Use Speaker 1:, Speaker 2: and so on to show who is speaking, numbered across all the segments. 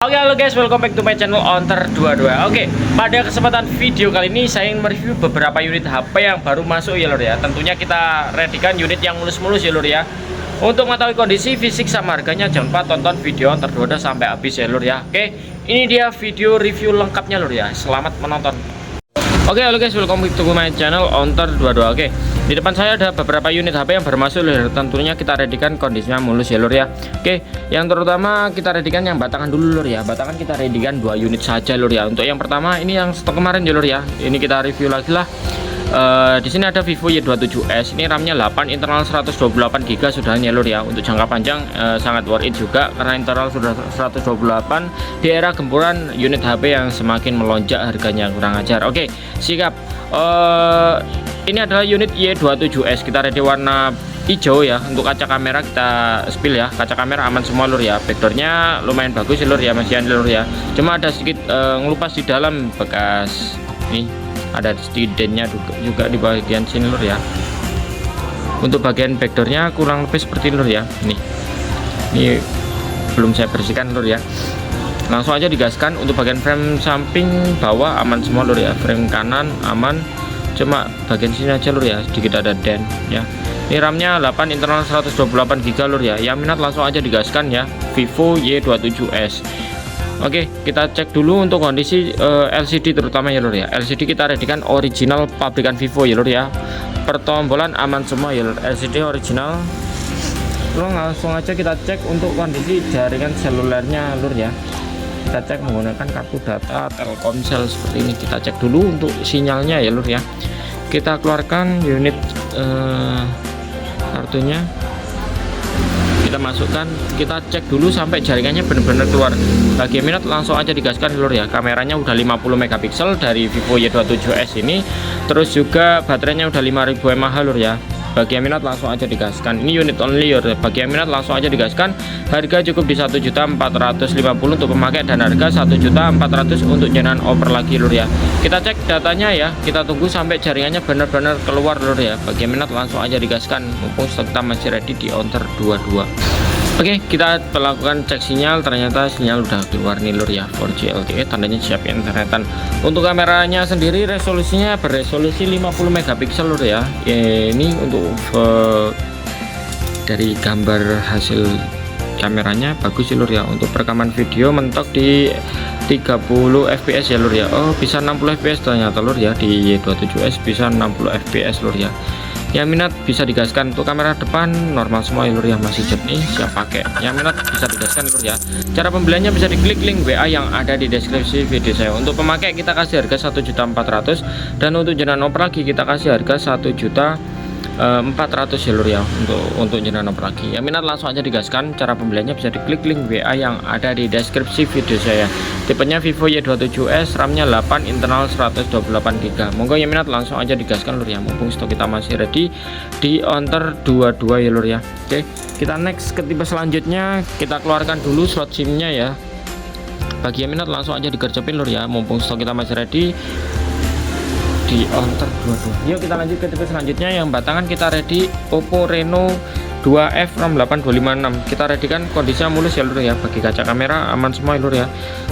Speaker 1: Oke, halo guys, welcome back to my channel Onter22. Oke, pada kesempatan video kali ini saya ingin mereview beberapa unit HP yang baru masuk ya lor ya. Tentunya kita readykan unit yang mulus-mulus ya lor ya. Untuk mengetahui kondisi fisik sama harganya, jangan lupa tonton video Onter22 sampai habis ya lor ya. Oke, ini dia video review lengkapnya lor ya. Selamat menonton. Oke, halo guys, welcome back to my channel Onter22. Oke, di depan saya ada beberapa unit HP yang baru masuk lor. Tentunya kita readykan kondisinya mulus ya lor ya. Oke, yang terutama kita readykan yang batangan dulu lor ya. Batangan kita readykan 2 unit saja lor ya. Untuk yang pertama ini yang stok kemarin ya lor ya. Ini kita review lagi lah. Di sini ada Vivo Y27s. Ini RAM-nya 8, internal 128GB sudah ya lor ya. Untuk jangka panjang sangat worth it juga karena internal sudah 128 di era gempuran unit HP yang semakin melonjak harganya, kurang ajar. Oke, sikap. Ini adalah unit Y27s. Kita ready warna hijau ya. Untuk kaca kamera kita spill ya. Kaca kamera aman semua lur ya. Backdoornya lumayan bagus ya lur ya, masih lur ya. Cuma ada sedikit ngelupas di dalam bekas nih. Ada sedikit dentnya juga di bagian sini lur ya. Untuk bagian backdoornya kurang lebih seperti lur ya. Ini belum saya bersihkan lur ya. Langsung aja digaskan. Untuk bagian frame samping bawah aman semua lur ya. Frame kanan aman. Cuma bagian sini aja lur ya, sedikit ada dent ya. Ini RAM-nya 8, internal 128GB lur ya. Yang minat langsung aja digaskan ya. Vivo Y27s. Oke, kita cek dulu untuk kondisi LCD terutama ya lur ya. LCD kita readykan original pabrikan Vivo ya lur ya. Pertombolan aman semua ya lur. LCD original. Langsung aja kita cek untuk kondisi jaringan selulernya lur ya. Kita cek menggunakan kartu data Telkomsel seperti ini. Kita cek dulu untuk sinyalnya ya lur ya. Kita keluarkan unit kartunya, kita masukkan, kita cek dulu sampai jaringannya benar-benar keluar. Bagi minat langsung aja digaskan lur ya. Kameranya udah 50 megapiksel dari Vivo Y27s ini. Terus juga baterainya udah 5000 mAh lur ya. Bagi yang minat langsung aja digaskan. Ini unit only ya. Bagi yang minat langsung aja digaskan. Harga cukup di 1.450.000 untuk pemakai dan harga 1.400.000 untuk jenengan oper lagi lur ya. Kita cek datanya ya. Kita tunggu sampai jaringannya benar-benar keluar lur ya. Bagi yang minat langsung aja digaskan. Mumpung stok kita masih ready di Onter22. Oke, kita melakukan cek sinyal. Ternyata sinyal udah keluar nih lur ya. 4G LTE tandanya siap internetan. Untuk kameranya sendiri resolusinya beresolusi 50 megapiksel lur ya. Ini untuk dari gambar hasil kameranya bagus ya lur ya. Untuk perekaman video mentok di 30 fps ya lur ya. Oh, bisa 60 fps ternyata lur ya. Di Y27s bisa 60 fps lur ya. Yang minat bisa digaskan. Untuk kamera depan normal semua ya lur ya, masih jernih, siap pakai. Yang minat bisa digaskan lur ya. Cara pembeliannya bisa diklik link WA yang ada di deskripsi video saya. Untuk pemakai kita kasih harga 1.400.000 dan untuk jenengan oper lagi kita kasih harga 1.400.000 ya lur ya. Untuk jenengan oper lagi. Yang minat langsung aja digaskan. Cara pembeliannya bisa diklik link WA yang ada di deskripsi video saya. Tipenya Vivo Y27s, RAM-nya 8, internal 128GB. Monggo yang minat langsung aja digaskan lur ya. Mumpung stok kita masih ready di Onter22 ya lur ya. Oke, kita next ke tipe selanjutnya. Kita keluarkan dulu slot SIM-nya ya. Bagi yang minat langsung aja digercepin lur ya. Mumpung stok kita masih ready di Onter22. Yuk kita lanjut ke tipe selanjutnya. Yang batangan kita ready Oppo Reno 2F RAM 8256. Kita readykan kondisinya mulus ya lur ya. Bagi kaca kamera aman semua ya lur ya.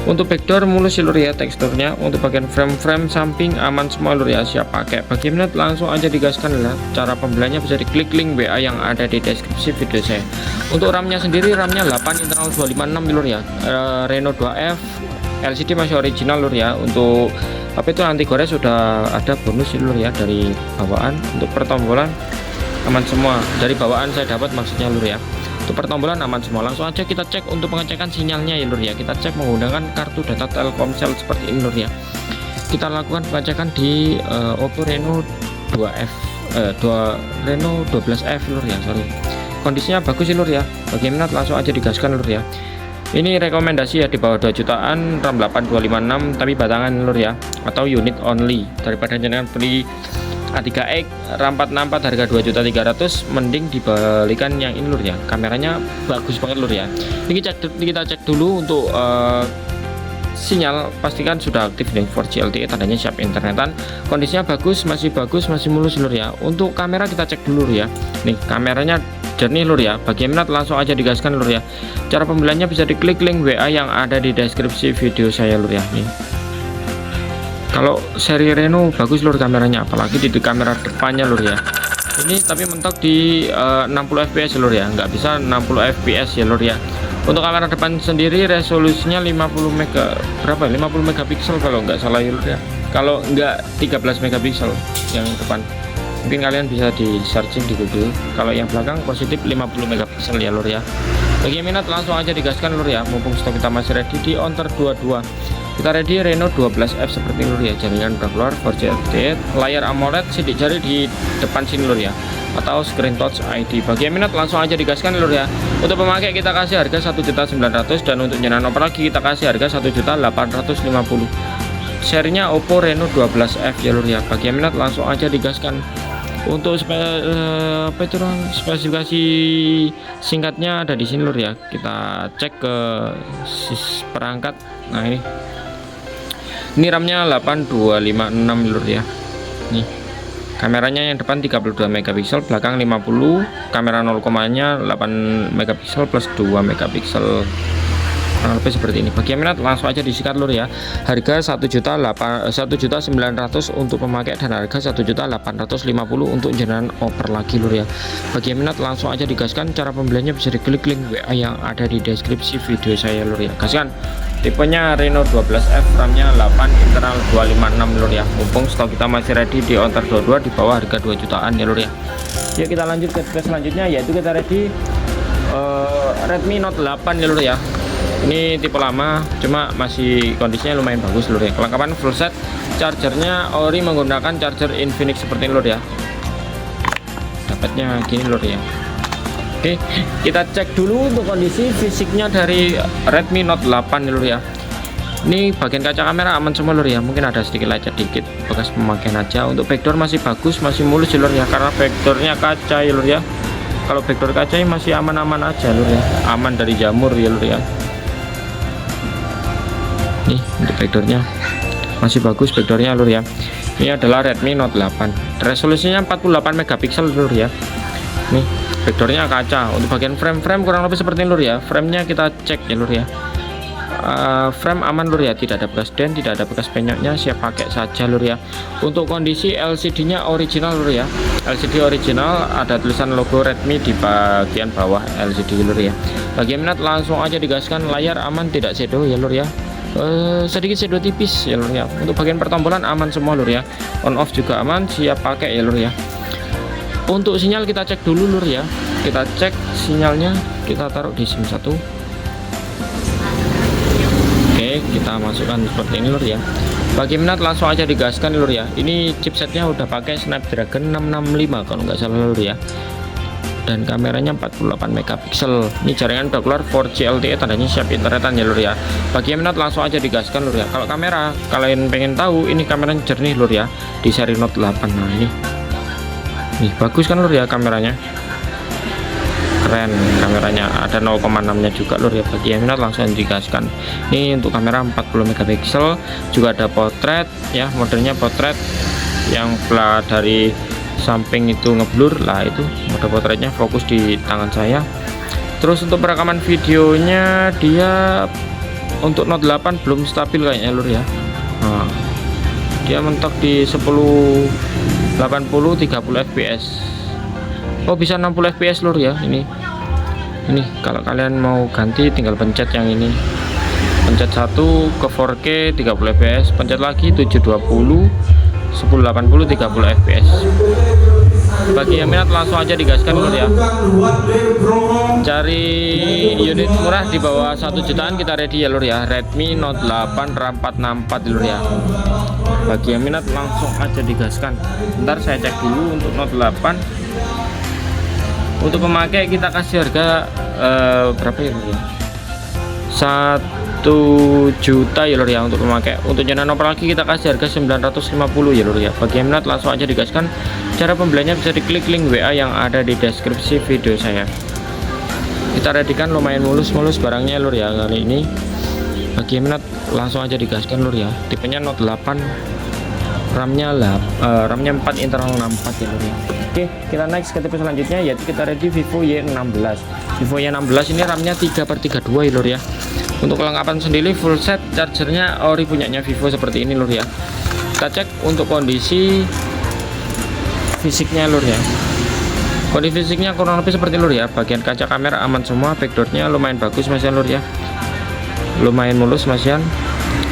Speaker 1: Untuk backdoor mulus ya lur ya teksturnya. Untuk bagian frame samping aman semua lur ya, siap pakai. Bagi minat langsung aja digaskan lah. Cara pembeliannya bisa diklik link WA yang ada di deskripsi video saya. Untuk RAM-nya sendiri, RAM-nya 8, internal 256 lur ya. Reno 2F, LCD masih original lur ya. Untuk apa itu anti gores sudah ada bonus lur ya dari bawaan. Untuk pertombolan aman semua, dari bawaan saya dapat maksudnya lur ya. Untuk pertombolan aman semua. Langsung aja kita cek untuk pengecekan sinyalnya ya lur ya. Kita cek menggunakan kartu data Telkomsel seperti ini lur ya. Kita lakukan pengecekan di Oppo Reno 2F Reno 12F lur ya, sorry. Kondisinya bagus sih lur ya. Bagi minat langsung aja digaskan lur ya. Ini rekomendasi ya di bawah 2 jutaan, RAM 8256 tapi batangan lur ya, atau unit only. Daripada jenengan beli A3X RAM 464 harga 2.300.000 mending dibalikan yang ini lur ya. Kameranya bagus banget lur ya. Ini kita cek dulu untuk sinyal, pastikan sudah aktif nih 4G LTE tandanya siap internetan. Kondisinya bagus, masih mulus lur ya. Untuk kamera kita cek dulu ya. Nih kameranya jernih lur ya. Bagi yang minat langsung aja digaskan lur ya. Cara pembeliannya bisa diklik link WA yang ada di deskripsi video saya lur ya. Nih, kalau seri Reno bagus lur kameranya, apalagi di kamera depannya lur ya. Ini tapi mentok di 60 fps lur ya, nggak bisa 60 fps ya lur ya. Untuk kamera depan sendiri resolusinya 50 megapiksel kalau nggak salah ya lur ya. Kalau nggak 13 megapiksel yang depan. Mungkin kalian bisa di searching di Google. Kalau yang belakang positif 50 megapiksel ya lur ya. Bagi yang minat langsung aja digaskan lur ya, mumpung stok kita masih ready di Onter 22. Kita ready Reno 12F seperti lur ya. Jaringan udah keluar 4G update, layar AMOLED, sidik jari di depan sini lur ya, atau screen touch ID. Bagi yang minat langsung aja digaskan lur ya. Untuk pemakai kita kasih harga 1.900.000 dan untuk jenengan lagi kita kasih harga 1.850.000. Serinya Oppo Reno 12F ya lur ya. Bagi yang minat langsung aja digaskan. Untuk spesifikasi singkatnya ada di sini lur ya. Kita cek ke perangkat. Nah ini RAM-nya 8256 lur ya. Nih, kameranya yang depan 32 megapiksel, belakang 50, kamera 0,nya 8 megapiksel plus 2 megapiksel. Kurang lebih seperti ini. Bagi yang minat langsung aja disikat lur ya. Harga 1.900.000 untuk pemakai dan harga 1.850.000 untuk jenengan oper lagi lur ya. Bagi yang minat langsung aja digaskan. Cara pembeliannya bisa diklik link WA yang ada di deskripsi video saya lur ya. Gaskan. Tipenya Reno 12F, RAM-nya 8, internal 256 lur ya. Mumpung stok kita masih ready di Onter 22 di bawah harga 2 jutaan ya lur ya. Yuk kita lanjut ke tipe selanjutnya, yaitu kita ready Redmi Note 8 ya lur ya. Ini tipe lama, cuma masih kondisinya lumayan bagus lur ya. Kelengkapan full set, chargernya ori menggunakan charger Infinix seperti ini lur ya. Dapatnya gini lur ya. Oke, kita cek dulu untuk kondisi fisiknya dari Redmi Note 8 lur ya. Ini bagian kaca kamera aman semua lur ya. Mungkin ada sedikit lecet dikit bekas pemakaian aja. Untuk backdoor masih bagus, masih mulus lur ya, karena backdoornya kaca ya lur ya. Kalau backdoor kaca masih aman-aman aja lur ya, aman dari jamur ya lur ya. Nih untuk backdoornya masih bagus backdoornya lur ya. Ini adalah Redmi Note 8, resolusinya 48 megapiksel lur ya. Nih backdoornya kaca. Untuk bagian frame kurang lebih seperti ini lur ya. Framenya kita cek ya lur ya. Frame aman lur ya, tidak ada bekas dent, tidak ada bekas penyoknya, siap pakai saja lur ya. Untuk kondisi LCD nya original lur ya. LCD original, ada tulisan logo Redmi di bagian bawah LCD lur ya. Bagi yang minat langsung aja digaskan. Layar aman, tidak shadow ya lur ya. Sedikit shadow tipis ya lur ya. Untuk bagian pertombolan aman semua lur ya. On off juga aman, siap pakai ya lur ya. Untuk sinyal kita cek dulu lur ya. Kita cek sinyalnya, kita taruh di SIM 1. Oke, kita masukkan seperti ini lur ya. Bagi minat langsung aja digaskan lur ya. Ini chipsetnya udah pakai Snapdragon 665 kalau nggak salah lur ya. Dan kameranya 48 megapiksel. Ini jaringan udah keluar 4G LTE, tandanya siap internetan ya lur ya. Bagi yang minat langsung aja digaskan lur ya. Kalau kamera, kalian pengen tahu ini kameranya jernih lur ya, di seri Note 8. Nah ini nih bagus kan lur ya kameranya, keren kameranya, ada 0,6 nya juga lur ya. Bagi yang minat langsung digaskan. Ini untuk kamera 40 megapiksel, juga ada potret ya, modelnya potret yang dari samping itu ngeblur lah, itu mode potretnya fokus di tangan saya. Terus untuk perekaman videonya dia untuk Note 8 belum stabil kayaknya lur ya. Nah, dia mentok di 1080 30 fps. Oh bisa 60 fps lur ya. Ini kalau kalian mau ganti tinggal pencet yang ini, pencet 1 ke 4K 30 fps, pencet lagi 720 1080 30 fps. Bagi yang minat langsung aja digaskan lur ya. Cari unit murah di bawah 1 jutaan kita ready ya lur ya. Redmi Note 8 RAM 464 lur ya. Bagi yang minat langsung aja digaskan. Ntar saya cek dulu untuk Note 8. Untuk pemakai kita kasih harga berapa ya lur ya? 1 juta ya lur ya untuk pemakai. Untuk jenengan oper lagi kita kasih harga 950 ya lur ya. Bagi yang minat langsung aja digaskan. Cara pembeliannya bisa diklik link WA yang ada di deskripsi video saya. Kita readykan lumayan mulus barangnya lur ya kali ini. Bagi yang minat langsung aja digaskan lur ya. Tipenya Note 8 RAM-nya 4 internal 64 ya lur ya. Oke, kita next ke tipe selanjutnya, yaitu kita ready Vivo Y16. Vivo Y16 ini RAM-nya 3/32 ya lur ya. Untuk kelengkapan sendiri full set, chargernya ori punyanya Vivo seperti ini lur ya. Kita cek untuk kondisi fisiknya lur ya. Kondisi fisiknya kurang lebih seperti lur ya. Bagian kaca kamera aman semua, backdoornya lumayan bagus Mas lur ya. Lumayan mulus Mas,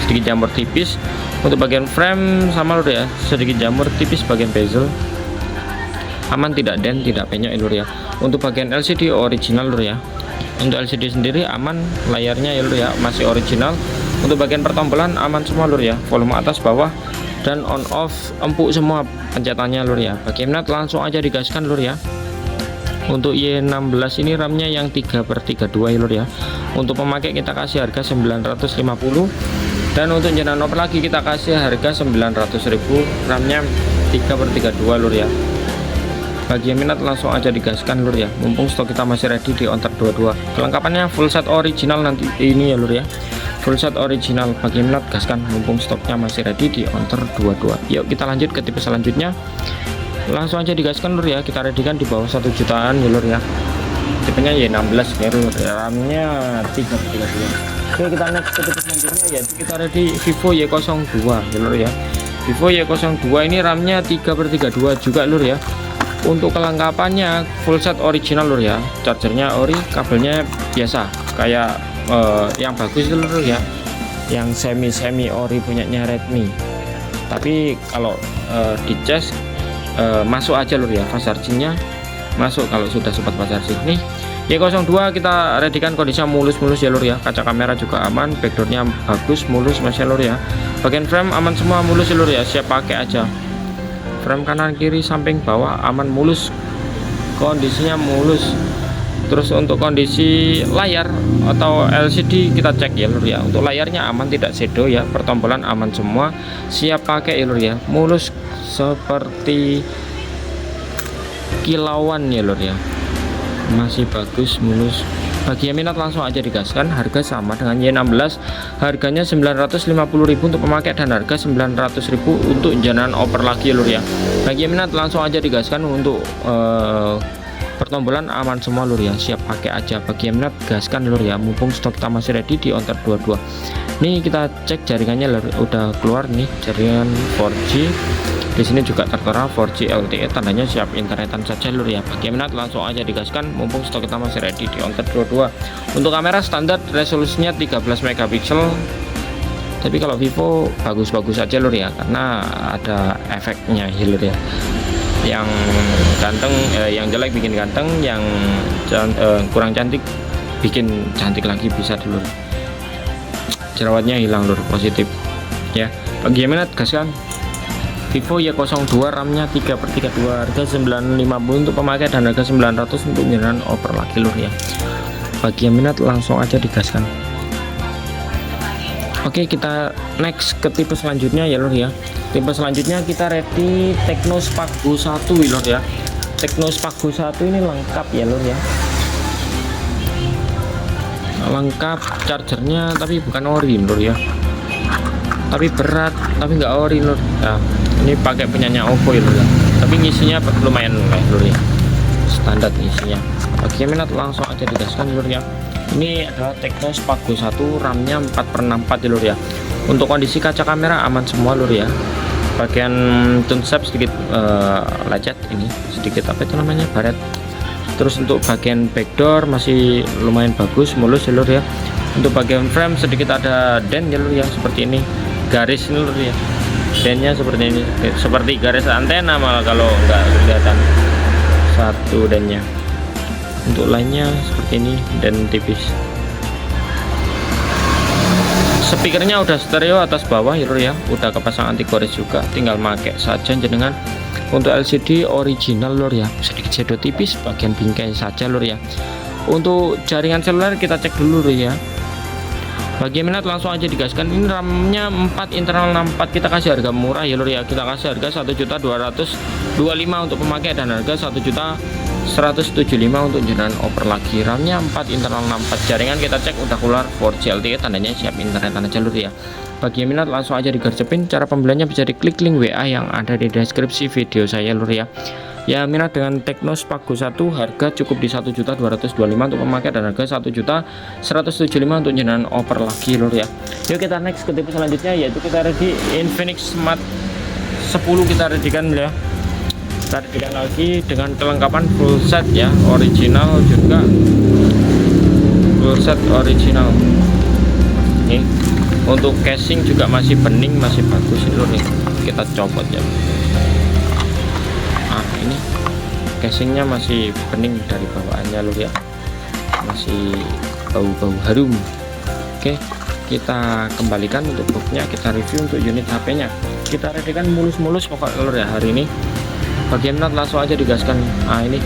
Speaker 1: sedikit jamur tipis. Untuk bagian frame sama lur ya, sedikit jamur tipis bagian bezel. Aman, tidak dent, tidak penyok lur ya. Untuk bagian LCD original lur ya. Untuk LCD sendiri aman, layarnya ya lur ya, masih original. Untuk bagian pertombolan aman semua lur ya. Volume atas bawah dan on off empuk semua pencetannya lur ya. Bagaimana, langsung aja digaskan lur ya. Untuk Y16 ini RAM-nya yang 3/32 ya lur ya. Untuk pemakai kita kasih harga 950, dan untuk jenengan oper lagi kita kasih harga 900.000. RAM-nya 3/32 lur ya. Bagi yang minat langsung aja digaskan lur ya, mumpung stok kita masih ready di Ontar 22. Kelengkapannya full set original nanti ini ya lur ya. Full set original, bagi yang minat gaskan mumpung stoknya masih ready di Ontar 22. Yuk kita lanjut ke tipe selanjutnya. Langsung aja digaskan lur ya, kita ready kan di bawah 1 jutaan ya lur ya. Tipenya Y16 ya lur, RAM-nya 3/32. Oke, kita next ke tipe selanjutnya, yaitu kita ready Vivo Y02 ya lur ya. Vivo Y02 ini RAM-nya 3/32 juga lur ya. Untuk kelengkapannya full set original lur ya. Chargernya ori, kabelnya biasa kayak yang bagus itu lur ya, yang semi ori punyanya Redmi. Tapi kalau dicas masuk aja lur ya, fast chargingnya masuk kalau sudah sempat fast charging. Nih Y02 kita readykan kondisinya mulus ya lur ya. Kaca kamera juga aman, backdoornya bagus, mulus Mas lur ya. Bagian frame aman semua, mulus ya lur ya, siap pakai aja. Frame kanan kiri samping bawah aman, mulus, kondisinya mulus. Terus untuk kondisi layar atau LCD kita cek ya lur ya. Untuk layarnya aman, tidak shadow ya. Pertombolan aman semua, siap pakai ya lur ya. Mulus seperti kilauan ya lur ya, masih bagus, mulus. Bagi yang minat langsung aja digaskan, harga sama dengan Y16, harganya 950.000 untuk pemakai dan harga 900.000 untuk jenengan oper lagi ya lur ya. Bagi yang minat langsung aja digaskan. Untuk pertombolan aman semua lur ya, siap pakai aja. Bagi yang minat gaskan lur ya, mumpung stok kita masih ready di Ontar 22. Nih kita cek jaringannya lur, udah keluar nih jaringan 4G. Di sini juga tertera 4G LTE, tandanya siap internetan saja lur ya. Bagi yang minat langsung aja digaskan, mumpung stok kita masih ready di Ontar 22. Untuk kamera standar resolusinya 13 megapiksel. Tapi kalau Vivo bagus-bagus aja lur ya, karena ada efeknya ya lur ya. Yang ganteng, yang jelek bikin ganteng, yang kurang cantik bikin cantik lagi bisa dulu. Jerawatnya hilang lur, positif ya. Bagi yang minat gaskan Vivo Y02, RAM-nya 3/32, harga 950 untuk pemakai dan harga 900 untuk jenengan oper lagi lur ya. Bagi yang minat langsung aja digaskan. Oke, kita next ke tipe selanjutnya ya lur ya. Tipe selanjutnya kita ready Tecno Spark Go 1 ya lur ya. Tecno Spark Go 1 ini lengkap ya lur ya. Lengkap chargernya, tapi bukan ori lur ya. Tapi berat, tapi nggak ori lur. Nah, ini pakai punyanya Oppo ya lur ya. Tapi ngisinya lumayan lur ya. Standar ngisinya. Bagi yang minat langsung aja digaskan lur ya. Ini adalah Tecno Spark Go 1, RAM-nya 4/64 ya lur ya. Untuk kondisi kaca kamera aman semua lur ya. Bagian tunsep sedikit lecet, ini sedikit apa itu namanya, baret. Terus untuk bagian backdoor masih lumayan bagus, mulus ya lur ya. Untuk bagian frame sedikit ada dent ya lur ya, seperti ini, garis ini lur ya. Dentnya seperti ini, seperti garis antena malah kalau nggak kelihatan satu dentnya. Untuk lainnya seperti ini, dan tipis. Speakernya udah stereo atas bawah ya lur ya, udah kepasang anti gores juga, tinggal pakai saja jenengan. Untuk LCD original lur ya, sedikit shadow tipis bagian bingkai saja lur ya. Untuk jaringan seluler kita cek dulu lur ya. Bagi yang minat langsung aja digaskan. Ini RAM-nya 4 internal 64, kita kasih harga murah ya lur ya. Kita kasih harga 1.225.000 untuk pemakai dan harga 1.175.000 untuk jenengan oper lagi. RAM-nya 4 internal 64, jaringan kita cek udah keluar 4G LTE, tandanya siap internetan aja lur ya. Bagi yang minat langsung aja digercepin. Cara pembeliannya bisa diklik link WA yang ada di deskripsi video saya lur ya. Ya minat dengan Tecno Spago 1 harga cukup di 1.225.000 untuk memakai dan harga 1.175.000 untuk jenengan oper lagi lur ya. Yuk kita next ke tipe selanjutnya, yaitu kita ready Infinix Smart 10 kita readykan ya. Kita readykan lagi dengan kelengkapan full set ya, original juga, full set original. Nih untuk casing juga masih bening, masih bagus lur nih. Kita copot ya. Nah ini casingnya masih bening dari bawaannya lur ya, masih bau-bau harum. Oke, kita kembalikan untuk boxnya, kita review untuk unit HP nya. Kita readykan mulus-mulus pokok lur ya hari ini. Bagi yang minat langsung aja digaskan. Nah ini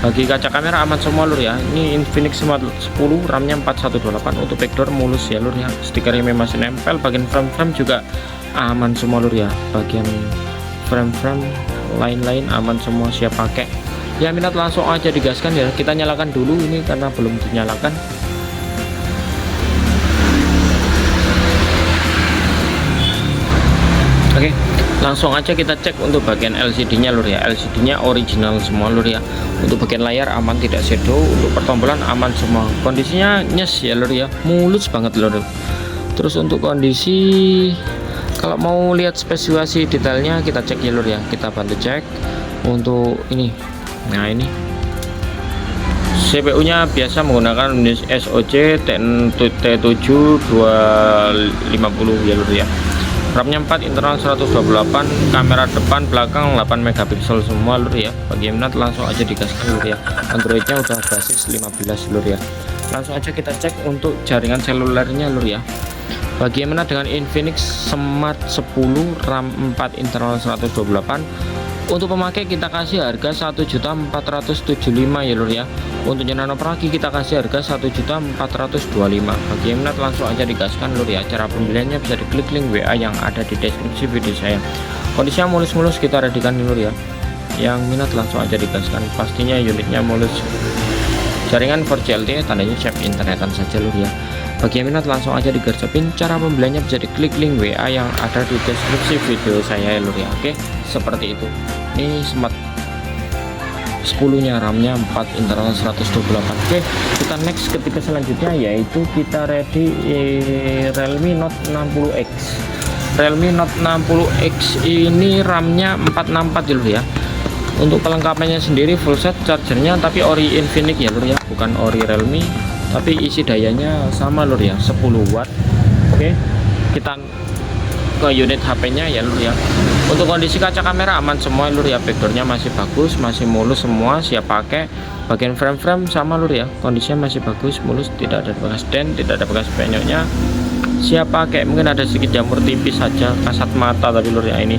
Speaker 1: bagi kaca kamera aman semua lur ya. Ini Infinix Smart 10, RAM-nya 4128, untuk backdoor mulus ya lur ya. Stikernya masih nempel. Bagian frame-frame juga aman semua lur ya. Bagian frame-frame lain-lain aman semua, siap pakai. Ya minat langsung aja digaskan ya. Kita nyalakan dulu ini karena belum dinyalakan. Oke, langsung aja kita cek untuk bagian LCD-nya lur ya. LCD-nya original semua lur ya. Untuk bagian layar aman, tidak shadow. Untuk pertombolan aman semua. Kondisinya nyes ya lur ya, mulus banget lur. Terus untuk kondisi, kalau mau lihat spesifikasi detailnya kita cek ya lur ya. Kita bantu cek untuk ini. Nah ini CPU-nya biasa menggunakan SoC T7 250 ya lur ya. RAM-nya 4, internal 128, kamera depan belakang 8 megapiksel semua lur ya. Bagi yang minat langsung aja digaskan lur ya. Androidnya udah basis 15 lur ya. Langsung aja kita cek untuk jaringan selulernya lur ya. Bagi yang minat dengan Infinix Smart 10, RAM 4, internal 128, untuk pemakai kita kasih harga 1.475.000 ya lur ya. Untuk jenengan operasi kita kasih harga 1.425.000. Bagi yang minat langsung aja digaskan lur ya. Cara pembeliannya bisa diklik link WA yang ada di deskripsi video saya. Kondisinya mulus-mulus kita readykan lur ya. Yang minat langsung aja digaskan. Pastinya unitnya mulus. Jaringan 4G LTE, tandanya siap internetan saja lur ya. Bagi yang minat langsung aja digercepin. Cara pembeliannya bisa diklik link WA yang ada di deskripsi video saya lur ya. Oke, seperti itu. Ini Smart 10 nya, RAM-nya 4, internal 128. Oke, kita next ke tipe selanjutnya, yaitu kita ready Realme Note 60X. Realme Note 60X ini RAM-nya 464 dulu ya. Untuk kelengkapannya sendiri full set, chargernya tapi ori Infinix ya lur ya, bukan ori Realme, tapi isi dayanya sama lur ya, 10 watt. Oke, kita ke unit HP-nya ya lur ya. Untuk kondisi kaca kamera aman semua lur ya, backdoornya masih bagus, masih mulus semua, siap pakai. Bagian frame-frame sama lur ya, kondisinya masih bagus, mulus, tidak ada bekas dent, tidak ada bekas penyoknya, siap pakai. Mungkin ada sedikit jamur tipis saja, kasat mata tapi lur ya ini.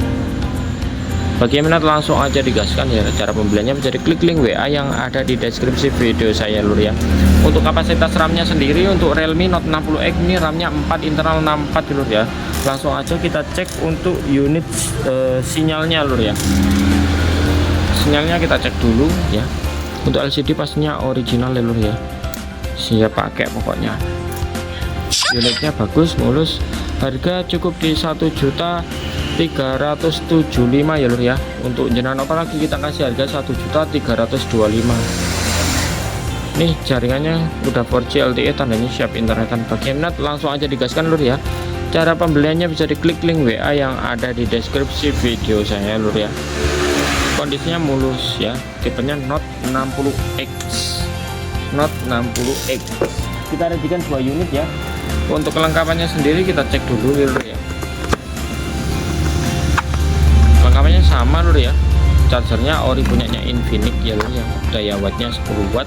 Speaker 1: Bagi yang minat langsung aja digaskan ya. Cara pembeliannya bisa diklik link WA yang ada di deskripsi video saya lur ya. Untuk kapasitas RAM-nya sendiri untuk Realme Note 60X ini RAM-nya 4, internal 64 lur ya. Langsung aja kita cek untuk unit sinyalnya lur ya. Sinyalnya kita cek dulu ya. Untuk LCD pastinya original lur ya. Siap pakai pokoknya. Unitnya bagus, mulus. Harga cukup di 1.375.000 ya lur ya. Untuk jenengan apa lagi kita kasih harga 1.325.000. Nih jaringannya udah 4G LTE, tandanya siap internetan. Bagi yang minat langsung aja digaskan lur ya. Cara pembeliannya bisa diklik link WA yang ada di deskripsi video saya lur ya. Kondisinya mulus ya. Tipenya Note 60X. Note 60X. Kita readykan 2 unit ya. Untuk kelengkapannya sendiri kita cek dulu lur ya. Kelengkapannya sama lur ya. Chargernya ori punyanya Infinix ya lur ya. Daya wattnya 10 watt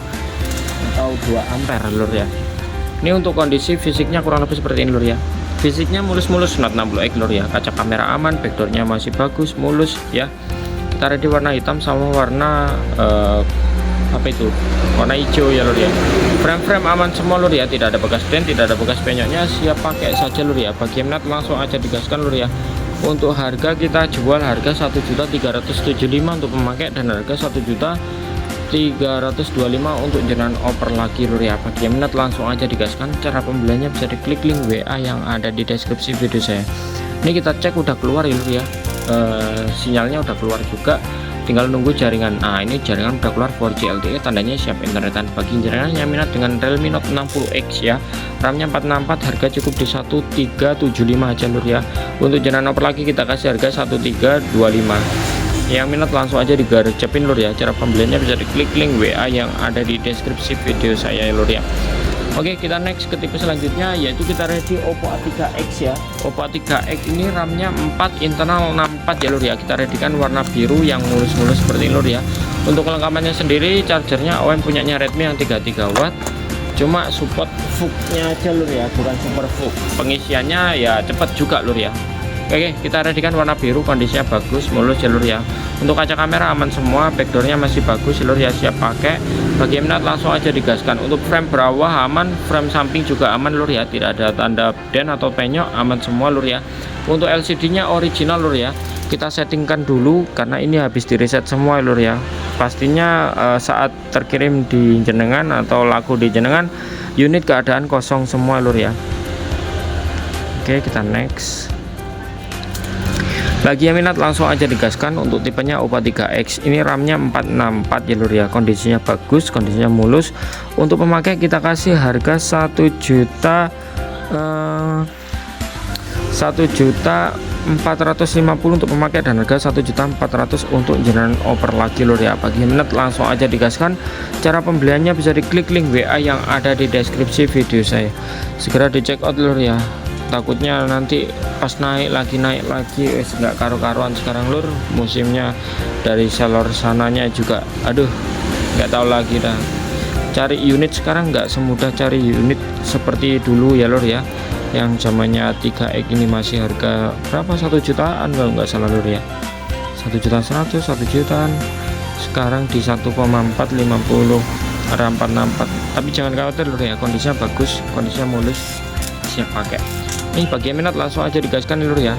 Speaker 1: atau 2 ampere lur ya. Ini untuk kondisi fisiknya kurang lebih seperti ini lur ya. Fisiknya mulus-mulus Note 60X lur ya. Kaca kamera aman, backdoornya masih bagus, mulus ya. Kita ready warna hitam sama warna apa itu, warna hijau ya lur ya. Frame-frame aman semua lur ya, tidak ada bekas dent, tidak ada bekas penyoknya, siap pakai saja lur ya. Bagi yang minat langsung aja digaskan lur ya. Untuk harga kita jual harga 1.375.000 untuk pemakai dan harga 1.425.000 325 untuk jaringan oper lagi lur ya. Bagi yang minat langsung aja digaskan. Cara pembeliannya bisa diklik link WA yang ada di deskripsi video saya. Ini kita cek udah keluar ya lur ya, sinyalnya udah keluar juga, tinggal nunggu jaringan. Nah ini jaringan udah keluar 4G LTE, tandanya siap internetan. Bagi jaringan yang minat dengan Realme Note 60X ya, RAM-nya 464, harga cukup di 1375 aja lur ya. Untuk jaringan oper lagi kita kasih harga 1325. Yang minat langsung aja digarcepin lur ya. Cara pembeliannya bisa diklik link WA yang ada di deskripsi video saya ya lur ya. Oke, kita next ke tipe selanjutnya, yaitu kita ready Oppo A3X ya. Oppo A3X ini RAM-nya 4, internal 64 ya lur ya. Kita readykan warna biru yang mulus-mulus seperti ini lur ya. Untuk kelengkapannya sendiri, chargernya OEM punyanya Redmi yang 33 watt. Cuma support VOOC-nya aja lur ya, bukan super VOOC. Pengisiannya ya cepat juga lur ya. Oke, kita readykan warna biru, kondisinya bagus, mulus ya lur ya. Untuk kaca kamera aman semua, backdoornya masih bagus lur ya, siap pakai. Bagi yang minat langsung aja digaskan. Untuk frame bawah aman, frame samping juga aman lur ya, tidak ada tanda dent atau penyok, aman semua lur ya. Untuk LCD-nya original lur ya. Kita settingkan dulu karena ini habis di reset semua lur ya. Pastinya saat terkirim di jenengan atau laku di jenengan, unit keadaan kosong semua lur ya. Oke, kita next. Bagi yang minat langsung aja digaskan. Untuk tipenya Oppo A3X ini RAM-nya 464 ya lur ya, kondisinya bagus, kondisinya mulus. Untuk pemakai kita kasih harga 1.450.000 untuk pemakai dan harga 1.400.000 untuk jaringan oper lagi lur ya. Bagi yang minat langsung aja digaskan. Cara pembeliannya bisa diklik link WA yang ada di deskripsi video saya. Segera di check out lur ya. Takutnya nanti pas naik lagi wes nggak karu-karuan sekarang lur, musimnya dari seller sananya juga aduh nggak tahu lagi dah. Cari unit sekarang nggak semudah cari unit seperti dulu ya lur ya, yang zamannya 3X ini masih harga berapa, 1 jutaan kalau nggak salah lur ya, 1.100.000, 1 jutaan. Sekarang di 1,450 RAM 464. Tapi jangan khawatir lur ya, kondisinya bagus, kondisinya mulus, siap pakai. Nih bagi yang minat langsung aja digaskan lur ya.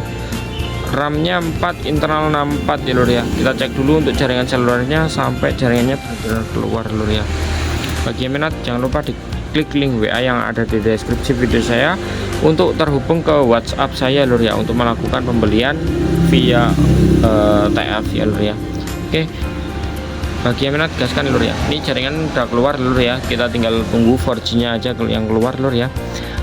Speaker 1: RAM-nya 4, internal 64 ya lur ya. Kita cek dulu untuk jaringan selulernya sampai jaringannya benar-benar keluar lur ya. Bagi yang minat jangan lupa diklik link WA yang ada di deskripsi video saya untuk terhubung ke WhatsApp saya lur ya, untuk melakukan pembelian via TF ya lur ya. Oke, bagi yang minat gaskan lur ya. Ini jaringan udah keluar lur ya, kita tinggal tunggu 4G nya aja yang keluar lur ya.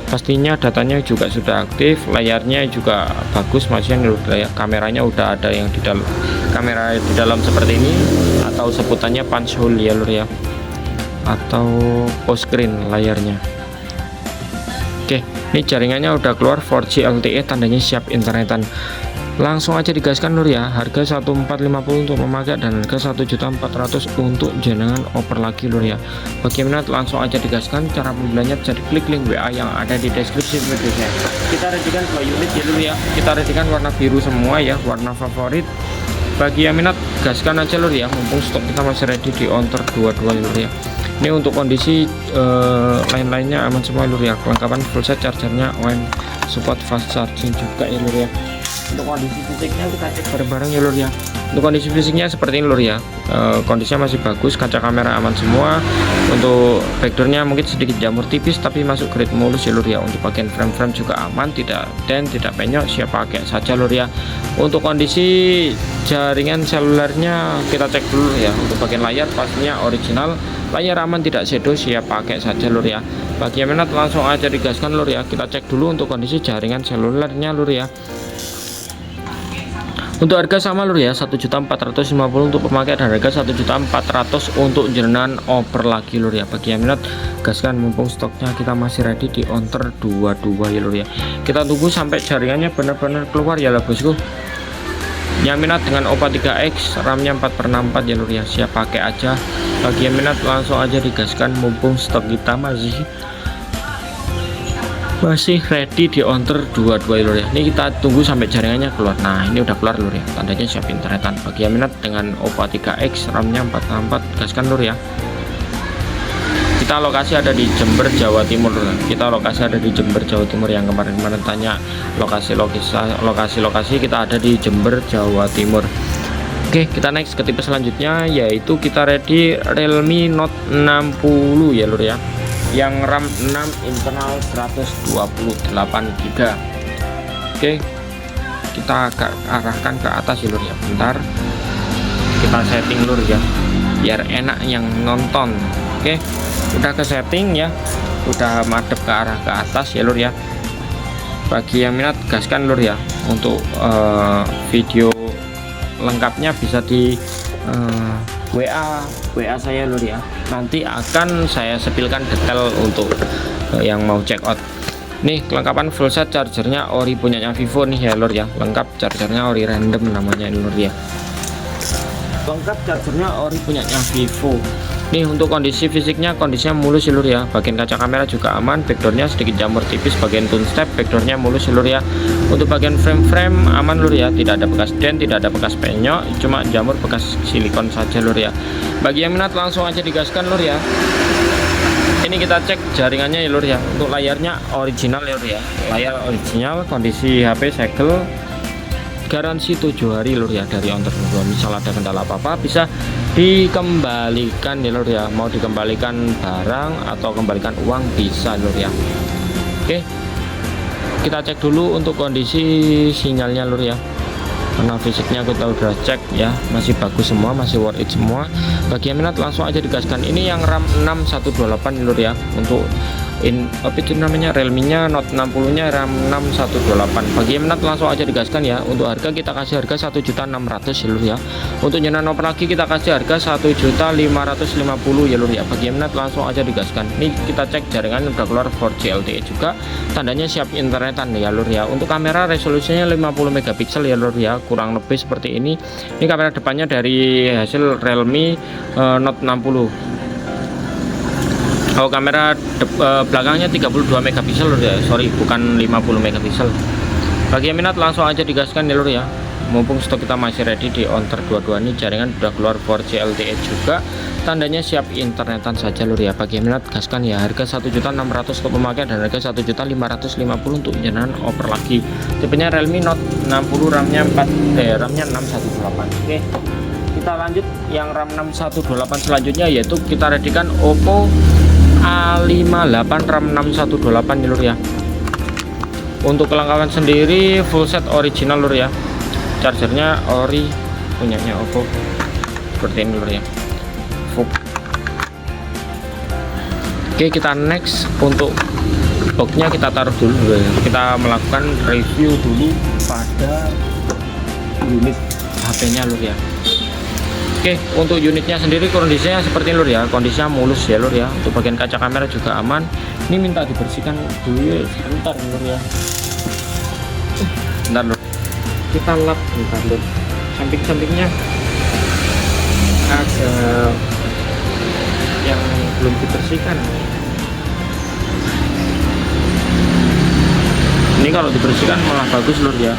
Speaker 1: Pastinya datanya juga sudah aktif, layarnya juga bagus masih lur ya. Kameranya udah ada yang di dalam, kamera di dalam seperti ini, atau sebutannya punch hole ya lur ya, atau post screen layarnya. Oke, ini jaringannya udah keluar 4G LTE, tandanya siap internetan. Langsung aja digaskan lur ya. Harga 1.450 untuk memakai dan harga 1.400.000 untuk jaringan oper lagi lur ya. Bagi minat langsung aja digaskan. Cara pembeliannya bisa diklik link WA yang ada di deskripsi videonya. Kita readykan 2 unit ya lur ya. Kita readykan warna biru semua ya, warna favorit. Bagi yang minat gaskan aja lur ya, mumpung stok kita masih ready di onter 22 lur ya. Ini untuk kondisi lain-lainnya aman semua lur ya. Kelengkapan full set, chargernya OEM support fast charging juga ya lur ya. Untuk kondisi fisiknya kita cek bareng-bareng ya lur ya. Untuk kondisi fisiknya seperti ini lur ya, kondisinya masih bagus, kaca kamera aman semua. Untuk backdoornya mungkin sedikit jamur tipis tapi masuk grade mulus ya lur ya. Untuk bagian frame-frame juga aman, tidak dent, tidak penyok, siap pakai saja lur ya. Untuk kondisi jaringan selulernya kita cek dulu ya. Untuk bagian layar pastinya original, layar aman, tidak shadow, siap pakai saja lur ya. Bagi yang minat langsung aja digaskan lur ya. Kita cek dulu untuk kondisi jaringan selulernya lur ya. Untuk harga sama lur ya, 1.450.000 untuk pemakai dan harga 1.400.000 untuk jaringan oper lagi lur ya. Bagi yang minat gaskan, mumpung stoknya kita masih ready di onter 22 ya lur ya. Kita tunggu sampai jaringannya benar-benar keluar ya lah bosku. Yang minat dengan Oppo A3X, RAM-nya 4/64 ya lur ya, siap pakai aja. Bagi yang minat langsung aja digaskan, mumpung stok kita masih ready di onter 22 lur ya. Ini kita tunggu sampai jaringannya keluar. Nah ini udah keluar lur ya, tandanya siap internetan. Bagi yang minat dengan Oppo A3X, RAM-nya 4/64, gaskan lur ya. Kita lokasi ada di Jember, Jawa Timur. Kita lokasi ada di Jember, Jawa Timur. Yang kemarin tanya lokasi kita ada di Jember, Jawa Timur. Oke, kita next ke tipe selanjutnya, yaitu kita ready Realme Note 60 ya lur ya, yang RAM 6 internal 128 GB. Oke, kita arahkan ke atas ya lur ya. Bentar, kita setting lur ya, biar enak yang nonton. Oke, udah ke setting ya, udah madep ke arah ke atas ya lur ya. Bagi yang minat, gaskan lur ya. Untuk video lengkapnya bisa di WA saya lur ya. Nanti akan saya sepilkan detail untuk yang mau check out. Nih kelengkapan full set chargernya ori punyanya Vivo nih ya lur ya. Lengkap chargernya ori random namanya ini lur ya. Lengkap chargernya ori punyanya Vivo. Nih untuk kondisi fisiknya, kondisinya mulus ya lur ya. Bagian kaca kamera juga aman, backdoornya sedikit jamur tipis, bagian tune step, backdoornya mulus ya lur ya. Untuk bagian frame aman lur ya, tidak ada bekas dent, tidak ada bekas penyok, cuma jamur bekas silikon saja lur ya. Bagi yang minat langsung aja digaskan lur ya. Ini kita cek jaringannya ya lur ya. Untuk layarnya original ya lur ya, layar original, kondisi HP segel, garansi 7 hari lur ya dari owner. Misal ada kendala apa-apa bisa dikembalikan ya lur ya. Mau dikembalikan barang atau kembalikan uang bisa lur ya. Oke, kita cek dulu untuk kondisi sinyalnya lur ya. Karena fisiknya kita udah cek ya, masih bagus semua, masih worth it semua. Bagi yang minat langsung aja digaskan. Ini yang RAM 6 128 lur ya. Untuk apa itu namanya, Realme nya Note 60 nya RAM 6 128. Bagi yang minat langsung aja digaskan ya. Untuk harga kita kasih harga 1.600.000 ya lur ya. Untuk nyenan oper lagi kita kasih harga 1.550.000 ya lur ya. Bagi yang minat langsung aja digaskan. Ini kita cek jaringan udah keluar 4G LTE juga, tandanya siap internetan ya lur ya. Untuk kamera resolusinya 50 megapiksel ya lur ya, kurang lebih seperti ini. Ini kamera depannya dari hasil Realme Note 60. Oh, kamera belakangnya 32 megapiksel lur ya, sorry bukan 50 megapiksel. Bagi yang minat langsung aja digaskan ya lur ya. Mumpung stok kita masih ready di Onter 22 ini, jaringan udah keluar 4G LTE juga, tandanya siap internetan saja lur ya. Bagi yang minat gaskan ya, harga 1.600.000 untuk pemakai dan harga 1.550.000 untuk nyenan oper lagi. Tipenya Realme Note 60, RAM-nya 618. Oke, kita lanjut yang RAM 618 selanjutnya, yaitu kita readykan Oppo A58 RAM 618 lur ya. Untuk kelengkapan sendiri full set original lur ya. Chargernya ori punyanya Oppo seperti ini lur ya. Oke, kita next. Untuk boxnya kita taruh dulu lur ya. Kita melakukan review dulu pada unit HP-nya lur ya. Oke, untuk unitnya sendiri kondisinya seperti ini lur ya, kondisinya mulus ya lur ya. Untuk bagian kaca kamera juga aman. Ini minta dibersihkan dulu sebentar lur ya. Bentar lur, kita lap bentar lur. Samping-sampingnya ada yang belum dibersihkan. Ini kalau dibersihkan malah bagus lur ya.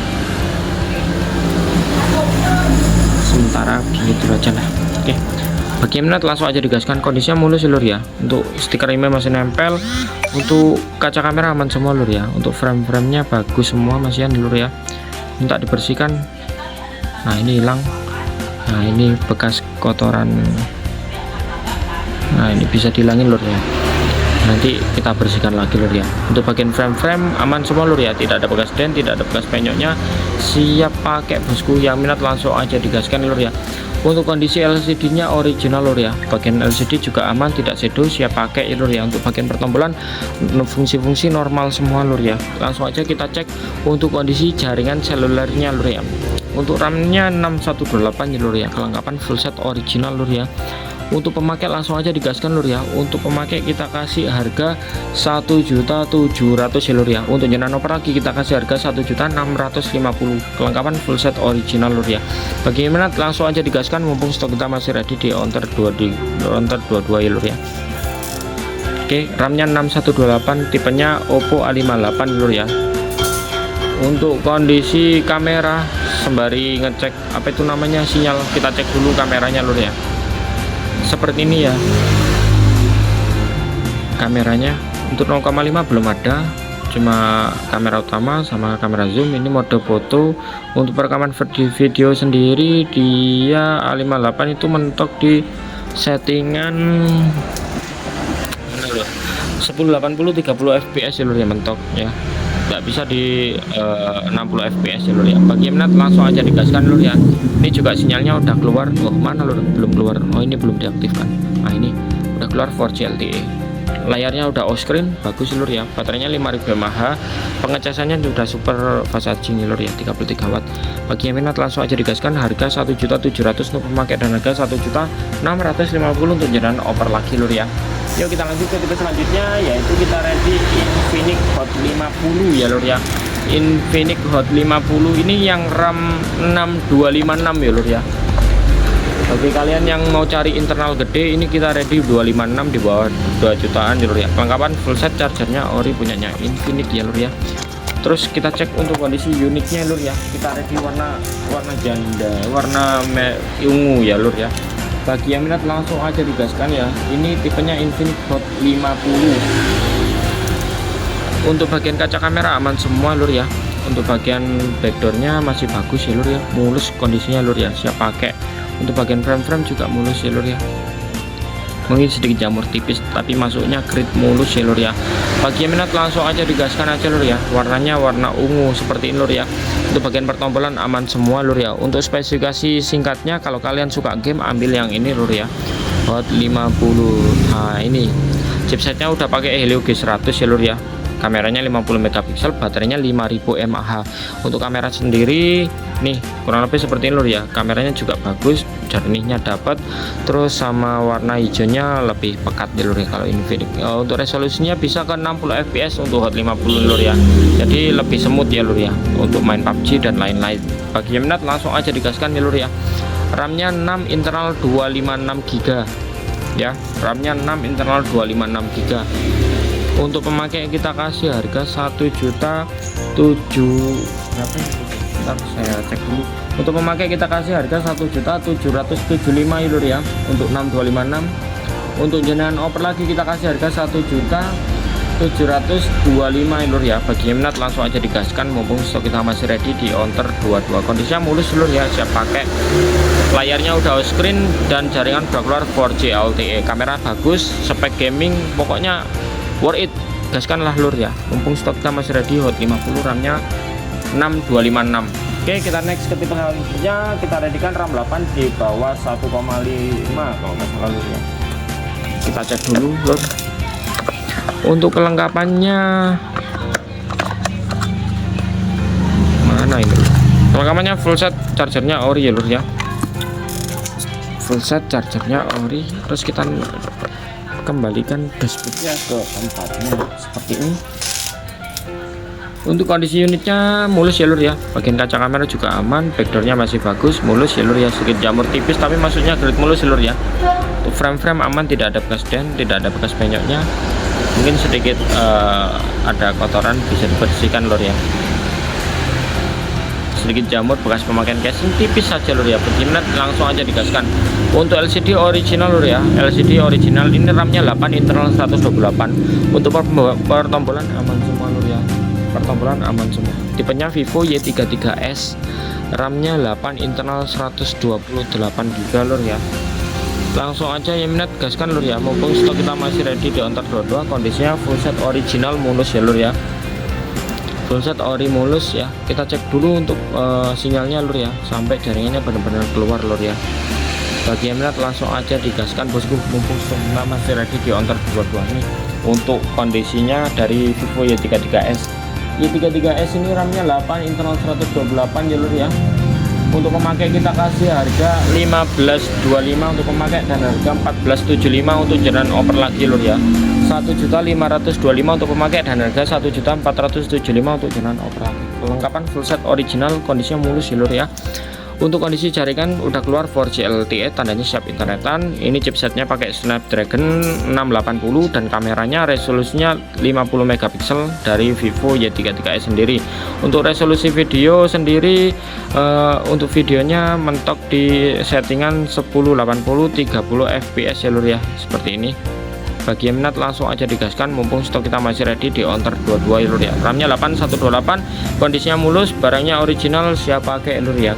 Speaker 1: Sementara gini dulu aja lah. Oke, bagi minat langsung aja digaskan. Kondisinya mulus lur ya. Untuk stiker email masih nempel. Untuk kaca kamera aman semua lur ya. Untuk frame-framenya bagus semua masih lur ya. Minta dibersihkan. Nah ini hilang. Nah ini bekas kotoran. Nah ini bisa dihilangin lur ya. Nanti kita bersihkan lagi lur ya. Untuk bagian frame aman semua lur ya, tidak ada bekas dent, tidak ada bekas penyoknya, siap pakai bosku. Yang minat langsung aja digaskan lur ya. Untuk kondisi LCD nya original lur ya, bagian LCD juga aman, tidak shadow, siap pakai lur ya. Untuk bagian pertombolan fungsi-fungsi normal semua lur ya. Langsung aja kita cek untuk kondisi jaringan selulernya lur ya. Untuk RAM nya 618 lur ya, kelengkapan full set original lur ya. Untuk pemakai langsung aja digaskan lur ya. Untuk pemakai kita kasih harga 1.700.000 lur ya. Untuk nyenan oper lagi kita kasih harga 1.650.000, kelengkapan full set original lur ya. Bagi yang minat langsung aja digaskan, mumpung stok kita masih ready di Onter 22 ya lur ya. Oke, RAM-nya 618, tipenya Oppo A58 lur ya. Untuk kondisi kamera sembari ngecek apa itu namanya sinyal, kita cek dulu kameranya lur ya. Seperti ini ya kameranya. Untuk 0,5 belum ada, cuma kamera utama sama kamera zoom. Ini mode foto. Untuk perekaman video sendiri dia A58 itu mentok di settingan 1080 30 fps ya lur ya, mentok ya, nggak bisa di 60 fps ya lur ya. Bagi minat langsung aja digaskan lur ya. Ini juga sinyalnya udah keluar. Oh mana lur, belum keluar. Oh ini belum diaktifkan. Nah ini udah keluar 4G LTE. Layarnya udah all screen, bagus lur ya. Baterainya 5000 mAh. Pengecasannya sudah super fast charging lur ya, 33 watt. Bagi yang minat langsung aja digaskan. Harga 1.700.000 untuk pemakai dan harga 1.650.000 untuk jalan oper lagi lur ya. Yuk kita lanjut ke tipe selanjutnya, yaitu kita ready Infinix Hot 50 ya lur ya. Infinix Hot 50 ini yang RAM 6256 ya lur ya. Bagi kalian yang mau cari internal gede, ini kita ready 256 di bawah 2 jutaan ya lur ya. Kelengkapan full set, chargernya ori punyanya Infinix ya lur ya. Terus kita cek untuk kondisi unitnya lur ya. Kita ready warna janda, warna ungu ya lur ya. Bagi yang minat langsung aja digaskan ya. Ini tipenya Infinix Hot 50. Untuk bagian kaca kamera aman semua lur ya. Untuk bagian backdoornya masih bagus ya lur ya, mulus kondisinya lur ya, siap pakai. Untuk bagian frame juga mulus ya lur ya. Mungkin sedikit jamur tipis tapi masuknya grid mulus ya lur ya. Bagi yang minat langsung aja digaskan aja lur ya. Warnanya warna ungu seperti ini lur ya. Untuk bagian pertombolan aman semua lur ya. Untuk spesifikasi singkatnya, kalau kalian suka game ambil yang ini lur ya, Hot 50. Nah ini chipsetnya udah pakai Helio G100 ya lur ya. Kameranya 50 megapiksel, baterainya 5000 mAh. Untuk kamera sendiri nih kurang lebih seperti ini lur ya. Kameranya juga bagus, jernihnya dapat, terus sama warna hijaunya lebih pekat ya lur ya kalau Infinix. Untuk resolusinya bisa ke 60 fps untuk Hot 50 lur ya. Jadi lebih smooth ya lur ya untuk main PUBG dan lain-lain. Bagi yang minat langsung aja digaskan ya lur ya. RAM-nya 6 internal 256 GB ya. RAM-nya 6 internal 256 GB. Untuk pemakai kita kasih harga 1.700.000 berapa ya? Bentar, saya cek dulu. Untuk pemakai kita kasih harga 1.775.000 lur ya untuk 6256. Untuk jenengan oper lagi kita kasih harga 1.725.000 lur ya. Bagi yang minat langsung aja digaskan mumpung stok kita masih ready di Onter 22. Kondisinya mulus lur ya, siap pakai. Layarnya udah screen dan jaringan udah keluar 4G LTE. Kamera bagus, spek gaming pokoknya worth it, gaskanlah lur ya, mumpung stok kita masih ready. Hot 50, RAM-nya 6256. Oke, kita next ke tipe selanjutnya. Kita readykan RAM 8 di bawah 1,5 kalau nggak salah lur ya. Kita cek dulu lur. Untuk kelengkapannya mana ini? Kelengkapannya full set, chargernya ori ya lur ya. Full set, chargernya ori. Terus kita kembalikan dashboardnya ke tempatnya seperti ini. Untuk kondisi unitnya mulus ya lur ya. Bagian kaca kamera juga aman, backdoornya masih bagus, mulus ya lur ya. Sedikit jamur tipis tapi masuknya grid mulus ya lur ya. Untuk frame aman, tidak ada bekas dent, tidak ada bekas penyoknya. Mungkin sedikit ada kotoran, bisa dibersihkan lur ya. Sedikit jamur bekas pemakaian casing tipis saja lur ya. Berminat langsung aja digaskan. Untuk LCD original lur ya, LCD original. Ini RAM-nya 8 internal 128. Untuk pertombolan aman semua lur ya. Pertombolan aman semua. Tipenya Vivo Y33s. RAM-nya 8 internal 128 GB lur ya. Langsung aja yang minat gaskan lur ya. Mumpung stok kita masih ready di Onter 22. Kondisinya full set original mulus ya lur ya. Full set ori mulus ya. Kita cek dulu untuk sinyalnya lur ya, sampai jaringannya benar-benar keluar lur ya. Bagi yang minat langsung aja digaskan bosku, mumpung semua masih ready di Onter 22 nih. Untuk kondisinya dari Vivo Y33s. Y33s ini RAM-nya 8 internal 128 ya lur ya. Untuk pemakai kita kasih harga 1525 untuk pemakai dan harga 1475 untuk jalan oper lagi lur ya. 1.525 untuk pemakai dan harga 1.475 untuk jalan oper lagi. Kelengkapan full set original, kondisinya mulus ya lur ya. Untuk kondisi jaringan udah keluar 4G LTE, tandanya siap internetan. Ini chipsetnya pakai Snapdragon 680 dan kameranya resolusinya 50 megapiksel dari Vivo Y33s sendiri. Untuk resolusi video sendiri untuk videonya mentok di settingan 1080 30 fps ya lur ya, seperti ini. Bagi yang minat langsung aja digaskan mumpung stok kita masih ready di Onter 22 ya lur ya. RAM-nya 8128, kondisinya mulus, barangnya original, siap pakai lur ya.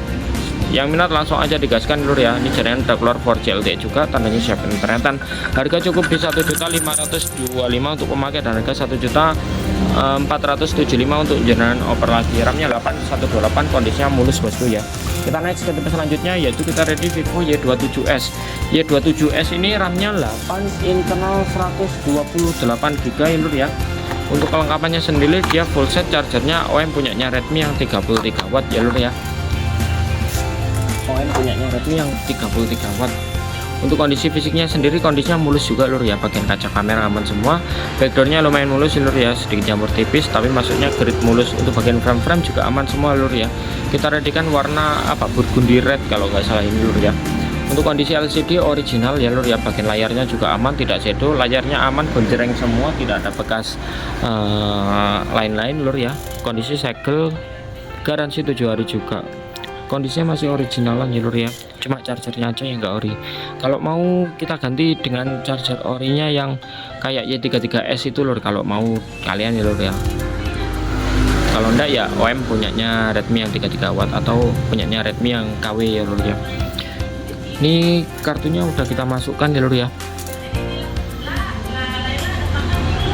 Speaker 1: Yang minat langsung aja digaskan lur ya. Ini jaringan udah keluar 4G LTE juga, tandanya siap internetan. Harga cukup di 1.525.000 untuk pemakai dan harga 1.475.000 untuk jaringan oper lagi. RAM-nya 8128, kondisinya mulus bosku ya. Kita next ke tipe selanjutnya, yaitu kita ready Vivo Y27s. Y27s ini RAM-nya 8, internal 128 GB ya lur ya. Untuk kelengkapannya sendiri dia full set, chargernya OEM punyanya Redmi yang 33 watt ya lur ya. OEM punyanya Redmi yang 33 watt. Untuk kondisi fisiknya sendiri, kondisinya mulus juga lur ya. Bagian kaca kamera aman semua, backdoornya lumayan mulus lur ya, sedikit jamur tipis tapi masuknya grid mulus. Untuk bagian frame juga aman semua lur ya. Kita readykan warna apa, burgundy red kalau nggak salah ini lur ya. Untuk kondisi LCD original ya lur ya. Bagian layarnya juga aman, tidak shadow, layarnya aman, gonjreng semua, tidak ada bekas lain-lain lur ya. Kondisi segel, garansi 7 hari juga. Kondisinya masih originalan ya lur ya, cuma chargernya aja yang enggak ori. Kalau mau kita ganti dengan charger orinya yang kayak Y33s itu lur, kalau mau kalian ya lur ya. Kalau enggak ya OEM punyanya Redmi yang 33 watt atau punyanya Redmi yang KW ya lur ya. Ini kartunya udah kita masukkan ya lur ya.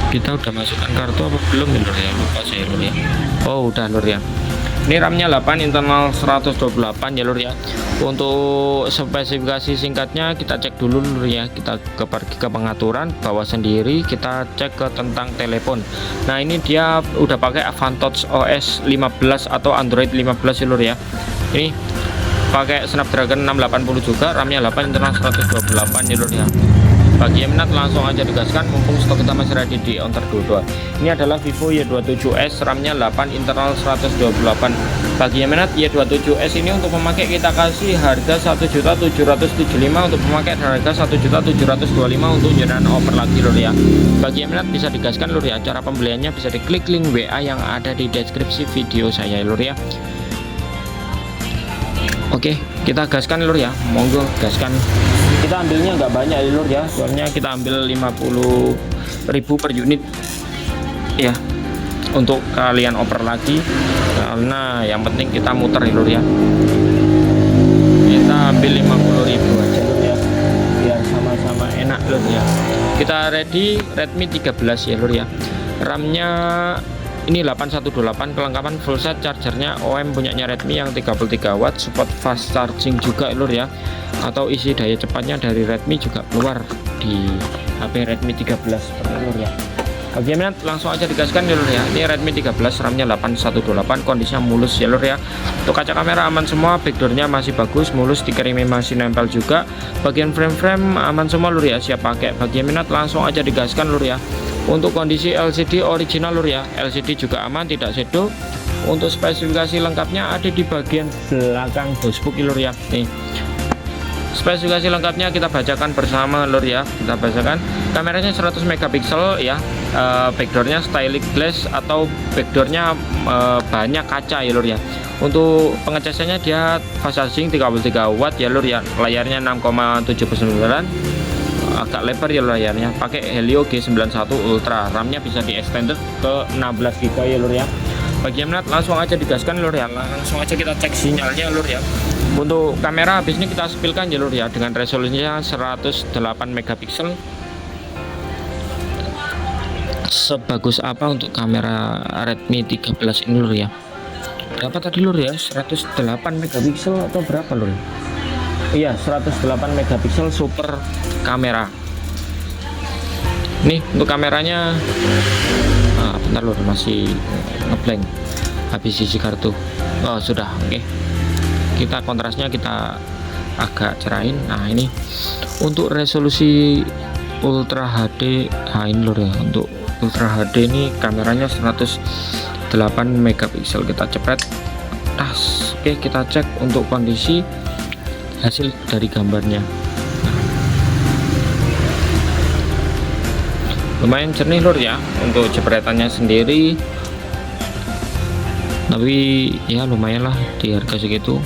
Speaker 1: Kita udah masukkan kartu apa belum ya lur ya, lupa saya lur ya. Oh udah lur ya. Ini RAM-nya 8, internal 128 ya lur ya. Untuk spesifikasi singkatnya kita cek dulu lur ya. Kita pergi ke pengaturan, bawah sendiri kita cek ke tentang telepon. Nah ini dia udah pakai Avantox OS 15 atau Android 15 ya lur ya. Ini pakai Snapdragon 680 juga, RAM-nya 8, internal 128 ya lur ya. Bagi yang minat langsung aja digaskan mumpung stok kita masih ready di Onter 22. Ini adalah Vivo Y27s, RAM-nya 8, internal 128. Bagi yang minat Y27s ini untuk pemakai kita kasih harga 1.775.000 untuk pemakai dan harga 1.725.000 untuk jaringan oper lagi lur ya. Bagi yang minat bisa digaskan lur ya. Cara pembeliannya bisa diklik link WA yang ada di deskripsi video saya lur ya. Oke, kita gaskan lur ya, monggo gaskan. Kita ambilnya nggak banyak ya lur ya, soalnya kita ambil 50.000 per unit ya, untuk kalian oper lagi, karena yang penting kita muter ya lur ya. Kita ambil 50.000 aja lur ya, biar sama-sama enak lur ya. Kita ready Redmi 13 ya lur ya. RAM-nya ini 818, kelengkapan full set, chargernya OEM punyanya Redmi yang 33 watt, support fast charging juga lur ya. Atau isi daya cepatnya dari Redmi juga keluar di HP Redmi 13 seperti lur ya. Bagi yang minat langsung aja digaskan ya lur ya. Ini Redmi 13, RAM-nya 818, kondisinya mulus ya lur ya. Untuk kaca kamera aman semua, backdoornya masih bagus, mulus, stikernya masih nempel juga. Bagian frame aman semua lur ya, siap pakai. Bagi yang minat langsung aja digaskan lur ya. Untuk kondisi LCD original lur ya, LCD juga aman, tidak shadow. Untuk spesifikasi lengkapnya ada di bagian belakang dashboard lur ya. Nih, spesifikasi lengkapnya kita bacakan bersama lur ya. Kita bacakan, kameranya 100 megapiksel ya, backdoornya stylish glass atau backdoornya banyak kaca ya lur ya. Untuk pengecasannya dia fast charging 33 watt ya lur ya. Layarnya 6,79, agak lebar ya layarnya, pakai Helio G91 Ultra. RAM-nya bisa di extended ke 16 GB ya lur ya. Bagi yang minat langsung aja digaskan lur ya, langsung aja kita cek sinyalnya lur ya. Untuk kamera habis ini kita sepilkan ya lur ya, dengan resolusinya 108 megapiksel. Sebagus apa untuk kamera Redmi 13 ini lur ya. Berapa tadi lur ya, 108 megapiksel atau berapa lur? Iya, 108 megapiksel super kamera. Nih untuk kameranya, bentar lur, masih ngeblank habis isi kartu. Oh sudah, oke. Kita kontrasnya kita agak cerahin. Nah ini untuk resolusi Ultra HD. Nah ini lur ya, untuk Ultra HD ini kameranya 108 megapiksel. Kita cepret tas. Oke, kita cek untuk kondisi hasil dari gambarnya. Lumayan jernih lur ya untuk jepretannya sendiri, tapi ya lumayan lah di harga segitu.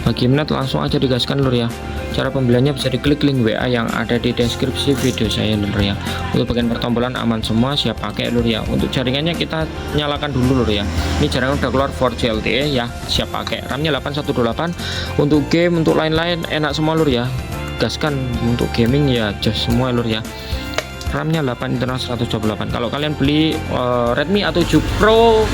Speaker 1: Bagi minat langsung aja digaskan lur ya. Cara pembeliannya bisa diklik link WA yang ada di deskripsi video saya lur ya. Untuk bagian pertombolan aman semua, siap pakai lur ya. Untuk jaringannya kita nyalakan dulu lur ya. Ini jaringan udah keluar 4G LTE ya, siap pakai. RAM-nya 8128. Untuk game, untuk lain-lain enak semua lur ya. Gaskan. Untuk gaming ya jos semua lur ya. RAM-nya 8, internal 128. Kalau kalian beli Redmi A7 Pro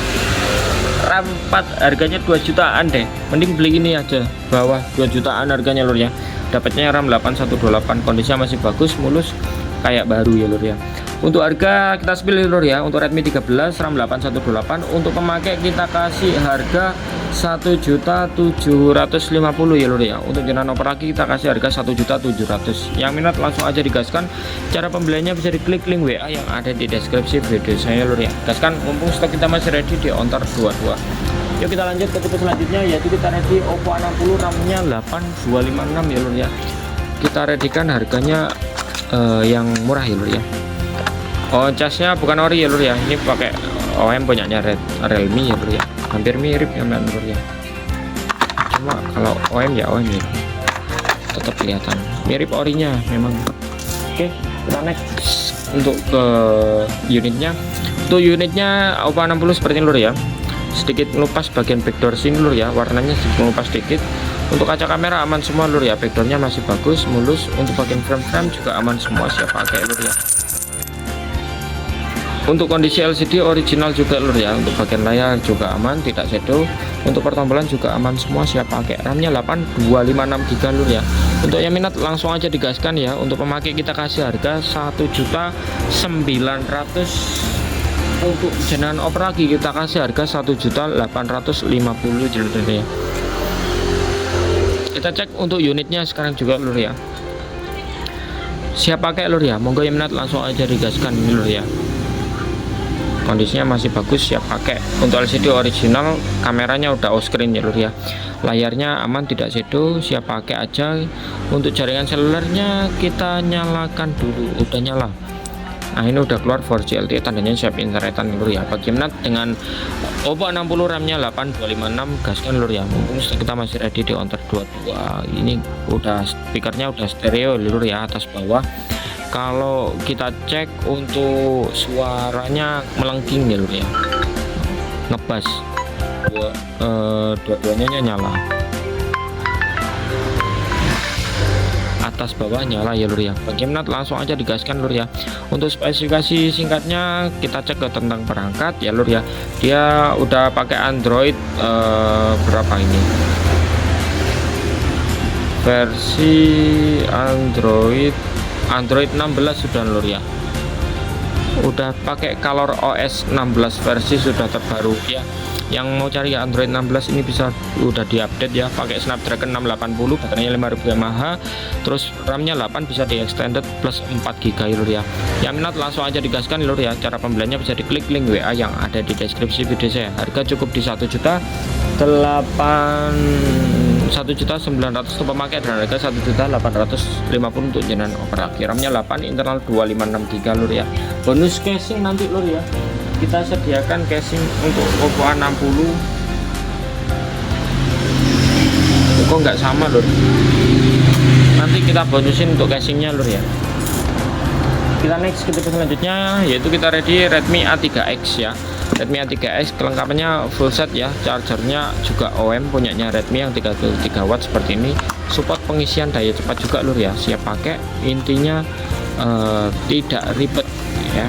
Speaker 1: RAM 4 harganya 2 jutaan deh, mending beli ini aja, bawah 2 jutaan harganya lur ya. Dapatnya RAM 8128, kondisinya masih bagus, mulus kayak baru ya lur ya. Untuk harga kita pilih lur ya. Untuk Redmi 13 RAM 818, untuk pemakai kita kasih harga 1.750.000 ya lur ya. Untuk jenengan operasi kita kasih harga 1.700.000. Yang minat langsung aja digaskan. Cara pembeliannya bisa diklik link WA yang ada di deskripsi video saya lur ya. Gaskan, mumpung stok kita masih ready di Ontar 22. Yuk kita lanjut ke tipe selanjutnya, yaitu kita ready Oppo A60 RAM-nya 8256 ya lur ya. Kita readykan harganya yang murah ya lur ya. Oh, casnya bukan ori ya lur ya, ini pakai OEM punyanya Realme ya lur ya. Hampir mirip ya lur ya, cuma kalau OEM ya OEM ya, tetap kelihatan mirip orinya memang. Oke, kita next untuk ke unitnya. Untuk unitnya Oppo A60 seperti ini lur ya. Sedikit ngelupas bagian backdoor sini lur ya, warnanya sedikit ngelupas sedikit. Untuk kaca kamera aman semua lur ya, backdoornya masih bagus, mulus. Untuk bagian frame juga aman semua, siap pakai lur ya. Untuk kondisi LCD original juga lur ya. Untuk bagian layar juga aman, tidak shadow. Untuk pertombolan juga aman semua, siap pakai. RAM-nya 8256 GB lur ya. Untuk yang minat langsung aja digaskan ya. Untuk pemakai kita kasih harga 1.900.000. Untuk jenengan operasi kita kasih harga 1.850.000 ya. Kita cek untuk unitnya sekarang juga lur ya. Siap pakai lur ya. Monggo yang minat langsung aja digaskan lur ya. Kondisinya masih bagus, siap pakai. Untuk LCD original, kameranya udah off screen ya lur ya. Layarnya aman, tidak shadow, siap pakai aja. Untuk jaringan selulernya kita nyalakan dulu, udah nyala. Nah ini udah keluar 4G LTE, tandanya siap internetan lur ya. Bagi minat dengan Oppo A60 RAM-nya 8256, gaskan lur ya. Mumpung kita masih ready di Ontar 22. Ini udah speakernya udah stereo lur ya, atas bawah. Kalau kita cek untuk suaranya melengking ya lur ya, ngebas, dua-duanya nyala, atas bawah nyala ya lur ya. Bagi minat langsung aja digaskan lur ya. Untuk spesifikasi singkatnya kita cek ke tentang perangkat ya lur ya. Dia udah pakai Android berapa ini, versi Android 16 sudah lur ya. Udah pakai Color OS 16 versi sudah terbaru ya. Yang mau cari Android 16 ini bisa udah diupdate ya, pakai Snapdragon 680, baterainya 5000 mAh, terus RAM-nya 8, bisa di extended plus 4 GB lur ya. Yang minat langsung aja digaskan lur ya. Cara pembeliannya bisa diklik link WA yang ada di deskripsi video saya. Harga cukup di 1.900.000 untuk pemakai dan harga 1.850.000 untuk jenengan operasi. RAM-nya 8, internal 256 GB lur ya. Bonus casing nanti lur ya. Kita sediakan casing untuk Oppo A60. Kok nggak sama lur? Nanti kita bonusin untuk casingnya lur ya. Kita next ke tipe selanjutnya, yaitu kita ready Redmi A3X ya. Redmi A3X kelengkapannya full set ya. Chargernya juga OEM punyanya Redmi yang 33 watt seperti ini. Support pengisian daya cepat juga lur ya, siap pakai. Intinya tidak ribet ya,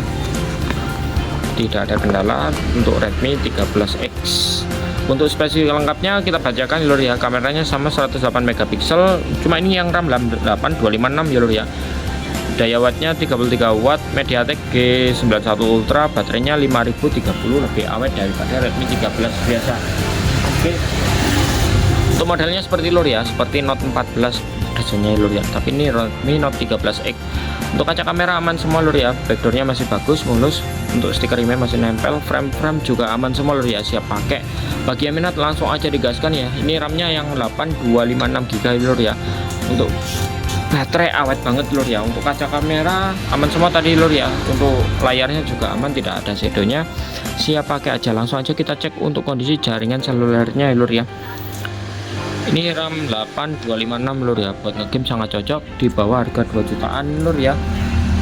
Speaker 1: tidak ada kendala untuk Redmi 13X. Untuk spesifikasi lengkapnya kita bacakan lur ya. Kameranya sama 108 megapiksel, cuma ini yang RAM 8256 ya lur ya. Daya wattnya 33 watt, MediaTek G91 Ultra, baterainya 5030, lebih awet daripada Redmi 13 biasa. Oke. Untuk modelnya seperti lur ya, seperti Note 14 desainnya lur ya, tapi ini Redmi Note 13X. Untuk kaca kamera aman semua lur ya, backdoornya masih bagus, mulus. Untuk stiker IMEI masih nempel, frame juga aman semua lur ya, siap pakai. Bagi yang minat langsung aja digaskan ya. Ini RAM-nya yang 8256 GB lur ya. Untuk baterai awet banget lur ya. Untuk kaca kamera aman semua tadi lur ya. Untuk layarnya juga aman, tidak ada shadownya, siap pakai aja. Langsung aja kita cek untuk kondisi jaringan selulernya lur ya. Ini RAM 8256 lur ya, buat ngegame sangat cocok di bawah harga 2 jutaan lur ya.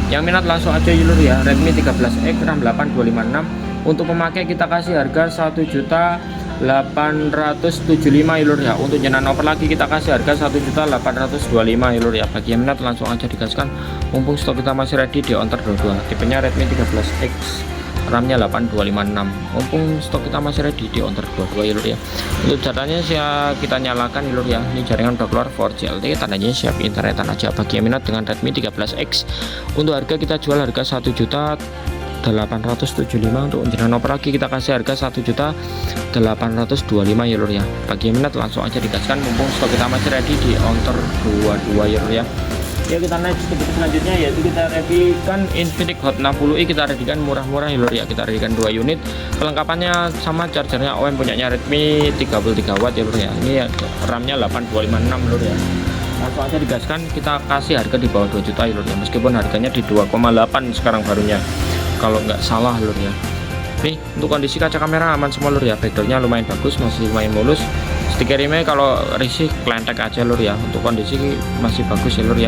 Speaker 1: Yang minat langsung aja lur ya, Redmi 13X RAM 8256. Untuk pemakai kita kasih harga 1.875 lur ya. Untuk jenang over lagi kita kasih harga 1.825 lur ya. Bagi yang minat langsung aja digaskan, mumpung stok kita masih ready di Onter 22. Tipenya Redmi 13X, RAM-nya 8256. Mumpung stok kita masih ready di Onter 22 lur ya. Untuk datanya kita nyalakan lur ya. Ini jaringan udah keluar 4G LTE, tandanya siap internetan aja. Bagi yang minat dengan Redmi 13X, untuk harga kita jual harga 1.875. Untuk jenang over lagi kita kasih harga 1.825 ya lur ya. Bagi yang minat langsung aja digaskan, mumpung stok kita masih ready di Onter 22 ya lur ya. Ya, kita naik ke selanjutnya, yaitu kita reviewkan Infinix Hot 60i. Kita reviewkan murah-murah ya lur ya. Kita reviewkan 2 unit, kelengkapannya sama, chargernya OEM punyanya Redmi 33 watt ya lur ya. Ini RAM-nya 8256 lur ya. Langsung aja digaskan, kita kasih harga di bawah 2 juta ya lur ya, meskipun harganya di 2,8 sekarang barunya kalau nggak salah lur ya. Nih, untuk kondisi kaca kamera aman semua lur ya. Backdoornya lumayan bagus, masih lumayan mulus. Stiker rimnya kalau risih kelentek aja lur ya. Untuk kondisi masih bagus ya lur ya.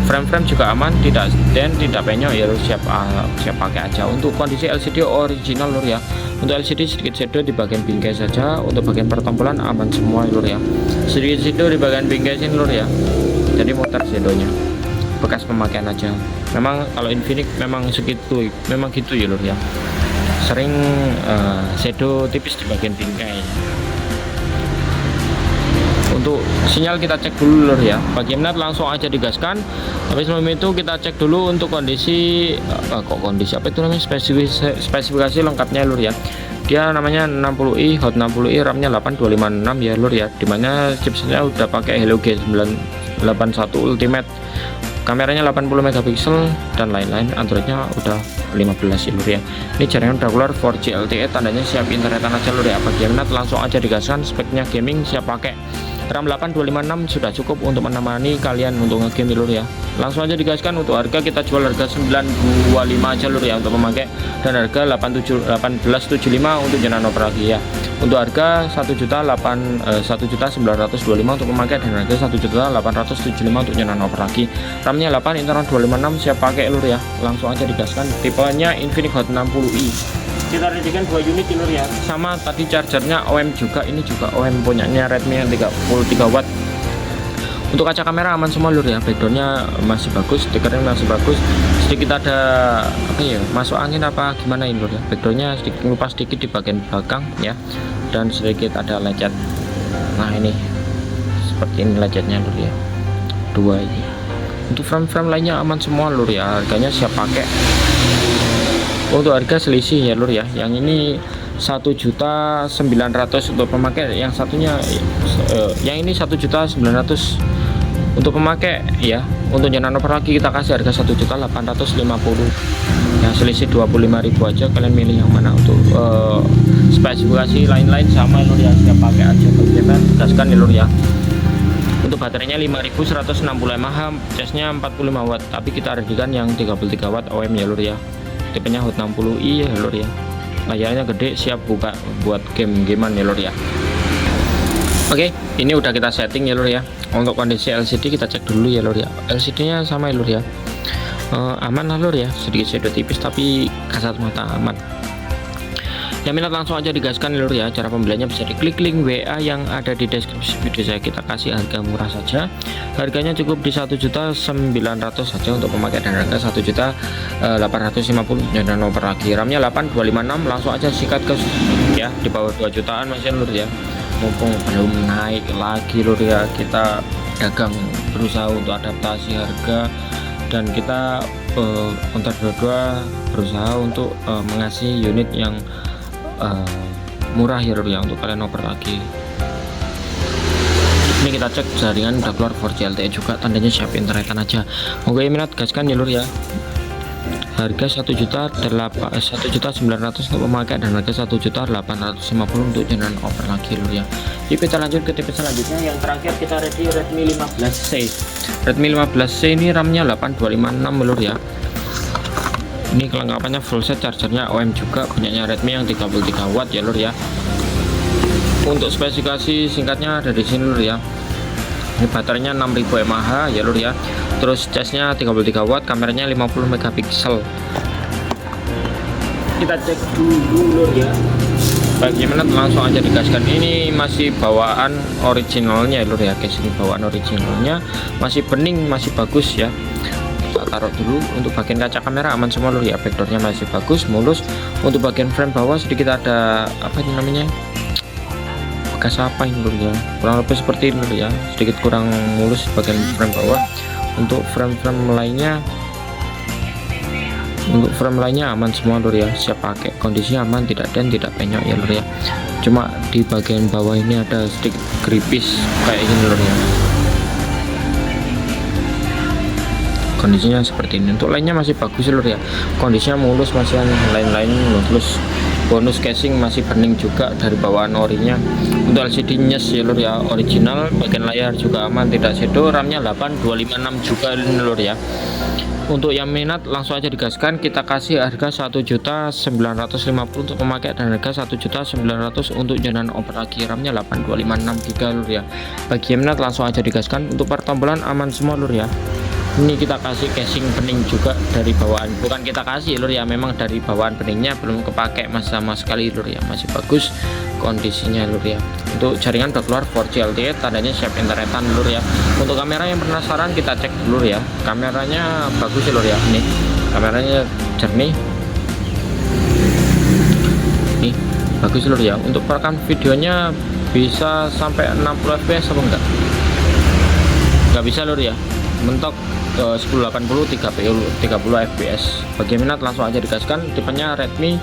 Speaker 1: Frame juga aman, tidak dan tidak penyok ya lur, siap pakai aja. Untuk kondisi LCD original lur ya. Untuk LCD sedikit shadow di bagian bingkai saja. Untuk bagian pertombolan aman semua ya lur ya. Sedikit shadow di bagian bingkai sini lur ya. Jadi muter shadownya, bekas pemakaian aja. Memang kalau Infinix memang segitu, memang gitu ya lur ya. Sering shadow tipis di bagian bingkai. Untuk sinyal kita cek dulu lur ya. Bagi minat langsung aja digaskan. Tapi sebelum itu kita cek dulu untuk kondisi kondisi apa itu namanya, spesifikasi lengkapnya lur ya. Dia namanya 60i, Hot 60i, RAM-nya 8256 ya lur ya. Dimana chipsetnya udah pakai Helio G981 Ultimate. Kameranya 80 megapiksel dan lain-lain. Androidnya udah 15 ya lur ya. Ini jaringan udah keluar 4G LTE, tandanya siap internetan aja lur ya. Bagi yang minat langsung aja digaskan, speknya gaming siap pakai. RAM 8256 sudah cukup untuk menemani kalian untuk ngegame lur ya. Langsung aja digaskan. Untuk harga kita jual harga 925 aja lur ya untuk pemakai, dan harga 1875 untuk jenang over lagi ya. Untuk harga 1.925 untuk pemakai, dan harga 1.875 untuk jenang over lagi. RAM-nya 8, internet 256, siap pakai lur ya. Langsung aja digaskan. Tipenya Infinix Hot 60i. Kita readikan 2 unit lur ya. Sama tadi chargernya OEM juga, ini juga OEM punyanya Redmi yang 33 watt. Untuk kaca kamera aman semua lur ya. Backdoornya masih bagus, stikernya masih bagus. Sedikit ada apa ya, masuk angin apa gimana ini lur ya. Backdoornya sedikit ngelupas sedikit di bagian belakang ya, dan sedikit ada lecet. Nah ini seperti ini lecetnya lur ya, 2 ini. Untuk frame lainnya aman semua lur ya. Harganya siap pakai. Untuk harga selisih ya lur ya. Yang ini 1.900.000 untuk pemakai, yang satunya yang ini 1.900.000 untuk pemakai ya. Untuk jenang over lagi kita kasih harga 1.850.000 ya, selisih 25.000 aja. Kalian milih yang mana. Untuk spesifikasi lain-lain sama lur ya, siap pakai aja. Kita gaskan ya lur ya. Untuk baterainya 5160 mAh, casnya 45 watt, tapi kita readikan yang 33 watt OEM ya lur ya. Tipenya Hot 60i ya lur ya. Layarnya gede, siap buka buat game-gamean ya lur ya. Oke, ini udah kita setting ya lur ya. Untuk kondisi LCD kita cek dulu ya lur ya. LCD nya sama ya lur ya. Aman lah lur ya, sedikit shadow tipis tapi kasat mata aman. Yang minat langsung aja digaskan lur ya. Cara pembeliannya bisa diklik link WA yang ada di deskripsi video saya. Kita kasih harga murah saja. Harganya cukup di 1.900.000 saja untuk pemakai, dan harga 1.850.000 jenang over lagi. RAM-nya 8256, langsung aja sikat ke ya di bawah 2 jutaan masih lur ya. Mumpung belum naik lagi lur ya, kita dagang berusaha untuk adaptasi harga, dan kita Onter 22 berusaha untuk mengasih unit yang murah ya lur ya untuk kalian over lagi. Ini kita cek jaringan udah keluar 4G LTE juga, tandanya siap internetan aja. Moga yang minat gaskan ya lur ya. Harga 1.900.000 untuk pemakai, dan harga 1.850.000 untuk jenang over lagi lur ya. Jadi kita lanjut ke tipe selanjutnya. Yang terakhir kita Redmi 15C. Redmi 15C ini RAM-nya 8256 lur ya. Ini kelengkapannya full set, chargernya OEM juga punyanya Redmi yang 33 watt ya lur ya. Untuk spesifikasi singkatnya ada di sini lur ya. Ini baterainya 6000 mAh ya lur ya. Terus casnya 33 watt, kameranya 50 megapiksel. Kita cek dulu lur ya. Bagaimana, langsung aja digaskan. Ini masih bawaan originalnya lur ya, casing bawaan originalnya, masih bening, masih bagus ya. Kita taruh dulu. Untuk bagian kaca kamera aman semua lur ya, backdoornya masih bagus, mulus. Untuk bagian frame bawah sedikit ada apa ini namanya, bekas apa ini lur ya, kurang lebih seperti ini lur ya, sedikit kurang mulus bagian frame bawah. Untuk frame-frame lainnya, untuk frame lainnya aman semua lur ya, siap pakai, kondisinya aman, tidak dan tidak penyok ya lur ya. Cuma di bagian bawah ini ada sedikit gripis kayak gini lur ya, kondisinya seperti ini. Untuk lainnya masih bagus lur ya, kondisinya mulus, masih lain-lain mulus. Bonus casing masih bening juga dari bawaan orinya. Untuk LCD nyes ya lur ya, original. Bagian layar juga aman, tidak shadow. RAM-nya 8 256 juga lur ya. Untuk yang minat langsung aja digaskan, kita kasih harga 1.950.000 untuk pemakai dan harga 1.900.000 untuk jalan operasi. RAM-nya 8256 GB lur ya. Bagi yang minat langsung aja digaskan. Untuk pertombolan aman semua lur ya. Ini kita kasih casing bening juga dari bawaan, bukan kita kasih lur ya, memang dari bawaan beningnya belum kepake mas sama sekali lur ya, masih bagus kondisinya lur ya. Untuk jaringan udah keluar 4G LTE, tandanya siap internetan lur ya. Untuk kamera yang penasaran kita cek dulu ya, kameranya bagus ya lur ya. Nih kameranya jernih, nih bagus lur ya. Untuk perekam videonya bisa sampai 60 fps apa enggak? Nggak bisa lur ya, mentok 1080 30 fps. Bagi minat langsung aja digaskan. Tipenya Redmi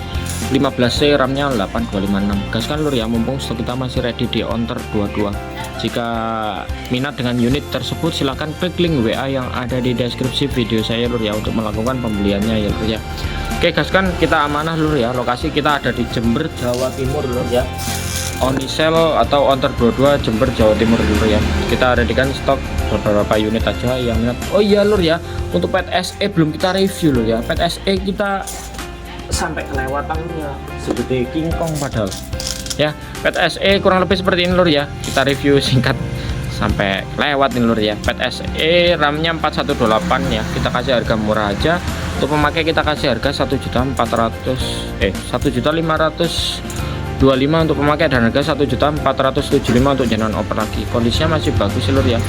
Speaker 1: 15C, RAM-nya 8256. Gaskan lur ya, mumpung stok kita masih ready di Onter 22. Jika minat dengan unit tersebut silahkan klik link WA yang ada di deskripsi video saya lur ya untuk melakukan pembeliannya ya lur ya. Oke gaskan, kita amanah lur ya. Lokasi kita ada di Jember, Jawa Timur lur ya. Onicel atau Onter 22 Jember, Jawa Timur dulu ya. Kita readykan stok beberapa unit aja yang minat. Oh iya lur ya, untuk PET SE belum kita review lur ya. PET SE kita sampai kelewatan ya, segede King Kong padahal ya. PET SE kurang lebih seperti ini lur ya, kita review singkat sampai lewat ini lur ya. PET SE RAM-nya 418 ya, kita kasih harga murah aja. Untuk pemakai kita kasih harga 1.525.000 untuk pemakai dan harga 1.475.000 untuk jalan operasi. Kondisinya masih bagus lur ya,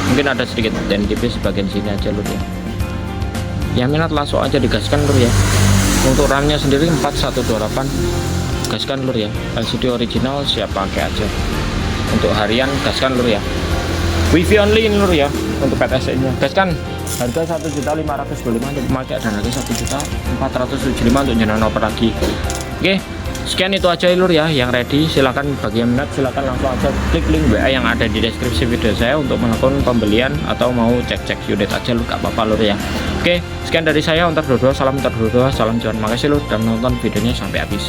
Speaker 1: mungkin ada sedikit dan tipis bagian sini aja lur ya. Yang minat langsung aja digaskan lur ya. Untuk RAM-nya sendiri 4128, gaskan lur ya. LCD original siap pakai aja. Untuk harian gaskan lur ya. Wifi only ini lur ya. Untuk PTS nya gaskan harga 1.525.000 untuk pemakai dan harga 1.475.000 untuk jalan operasi. Oke, sekian itu aja lur ya yang ready. Silahkan bagi yang minat silahkan langsung aja klik link WA yang ada di deskripsi video saya untuk melakukan pembelian atau mau cek-cek unit aja lur, gak apa-apa lur ya. Oke, sekian dari saya Onter 22, salam Onter 22, salam cuan. Makasih lur dan nonton videonya sampai habis.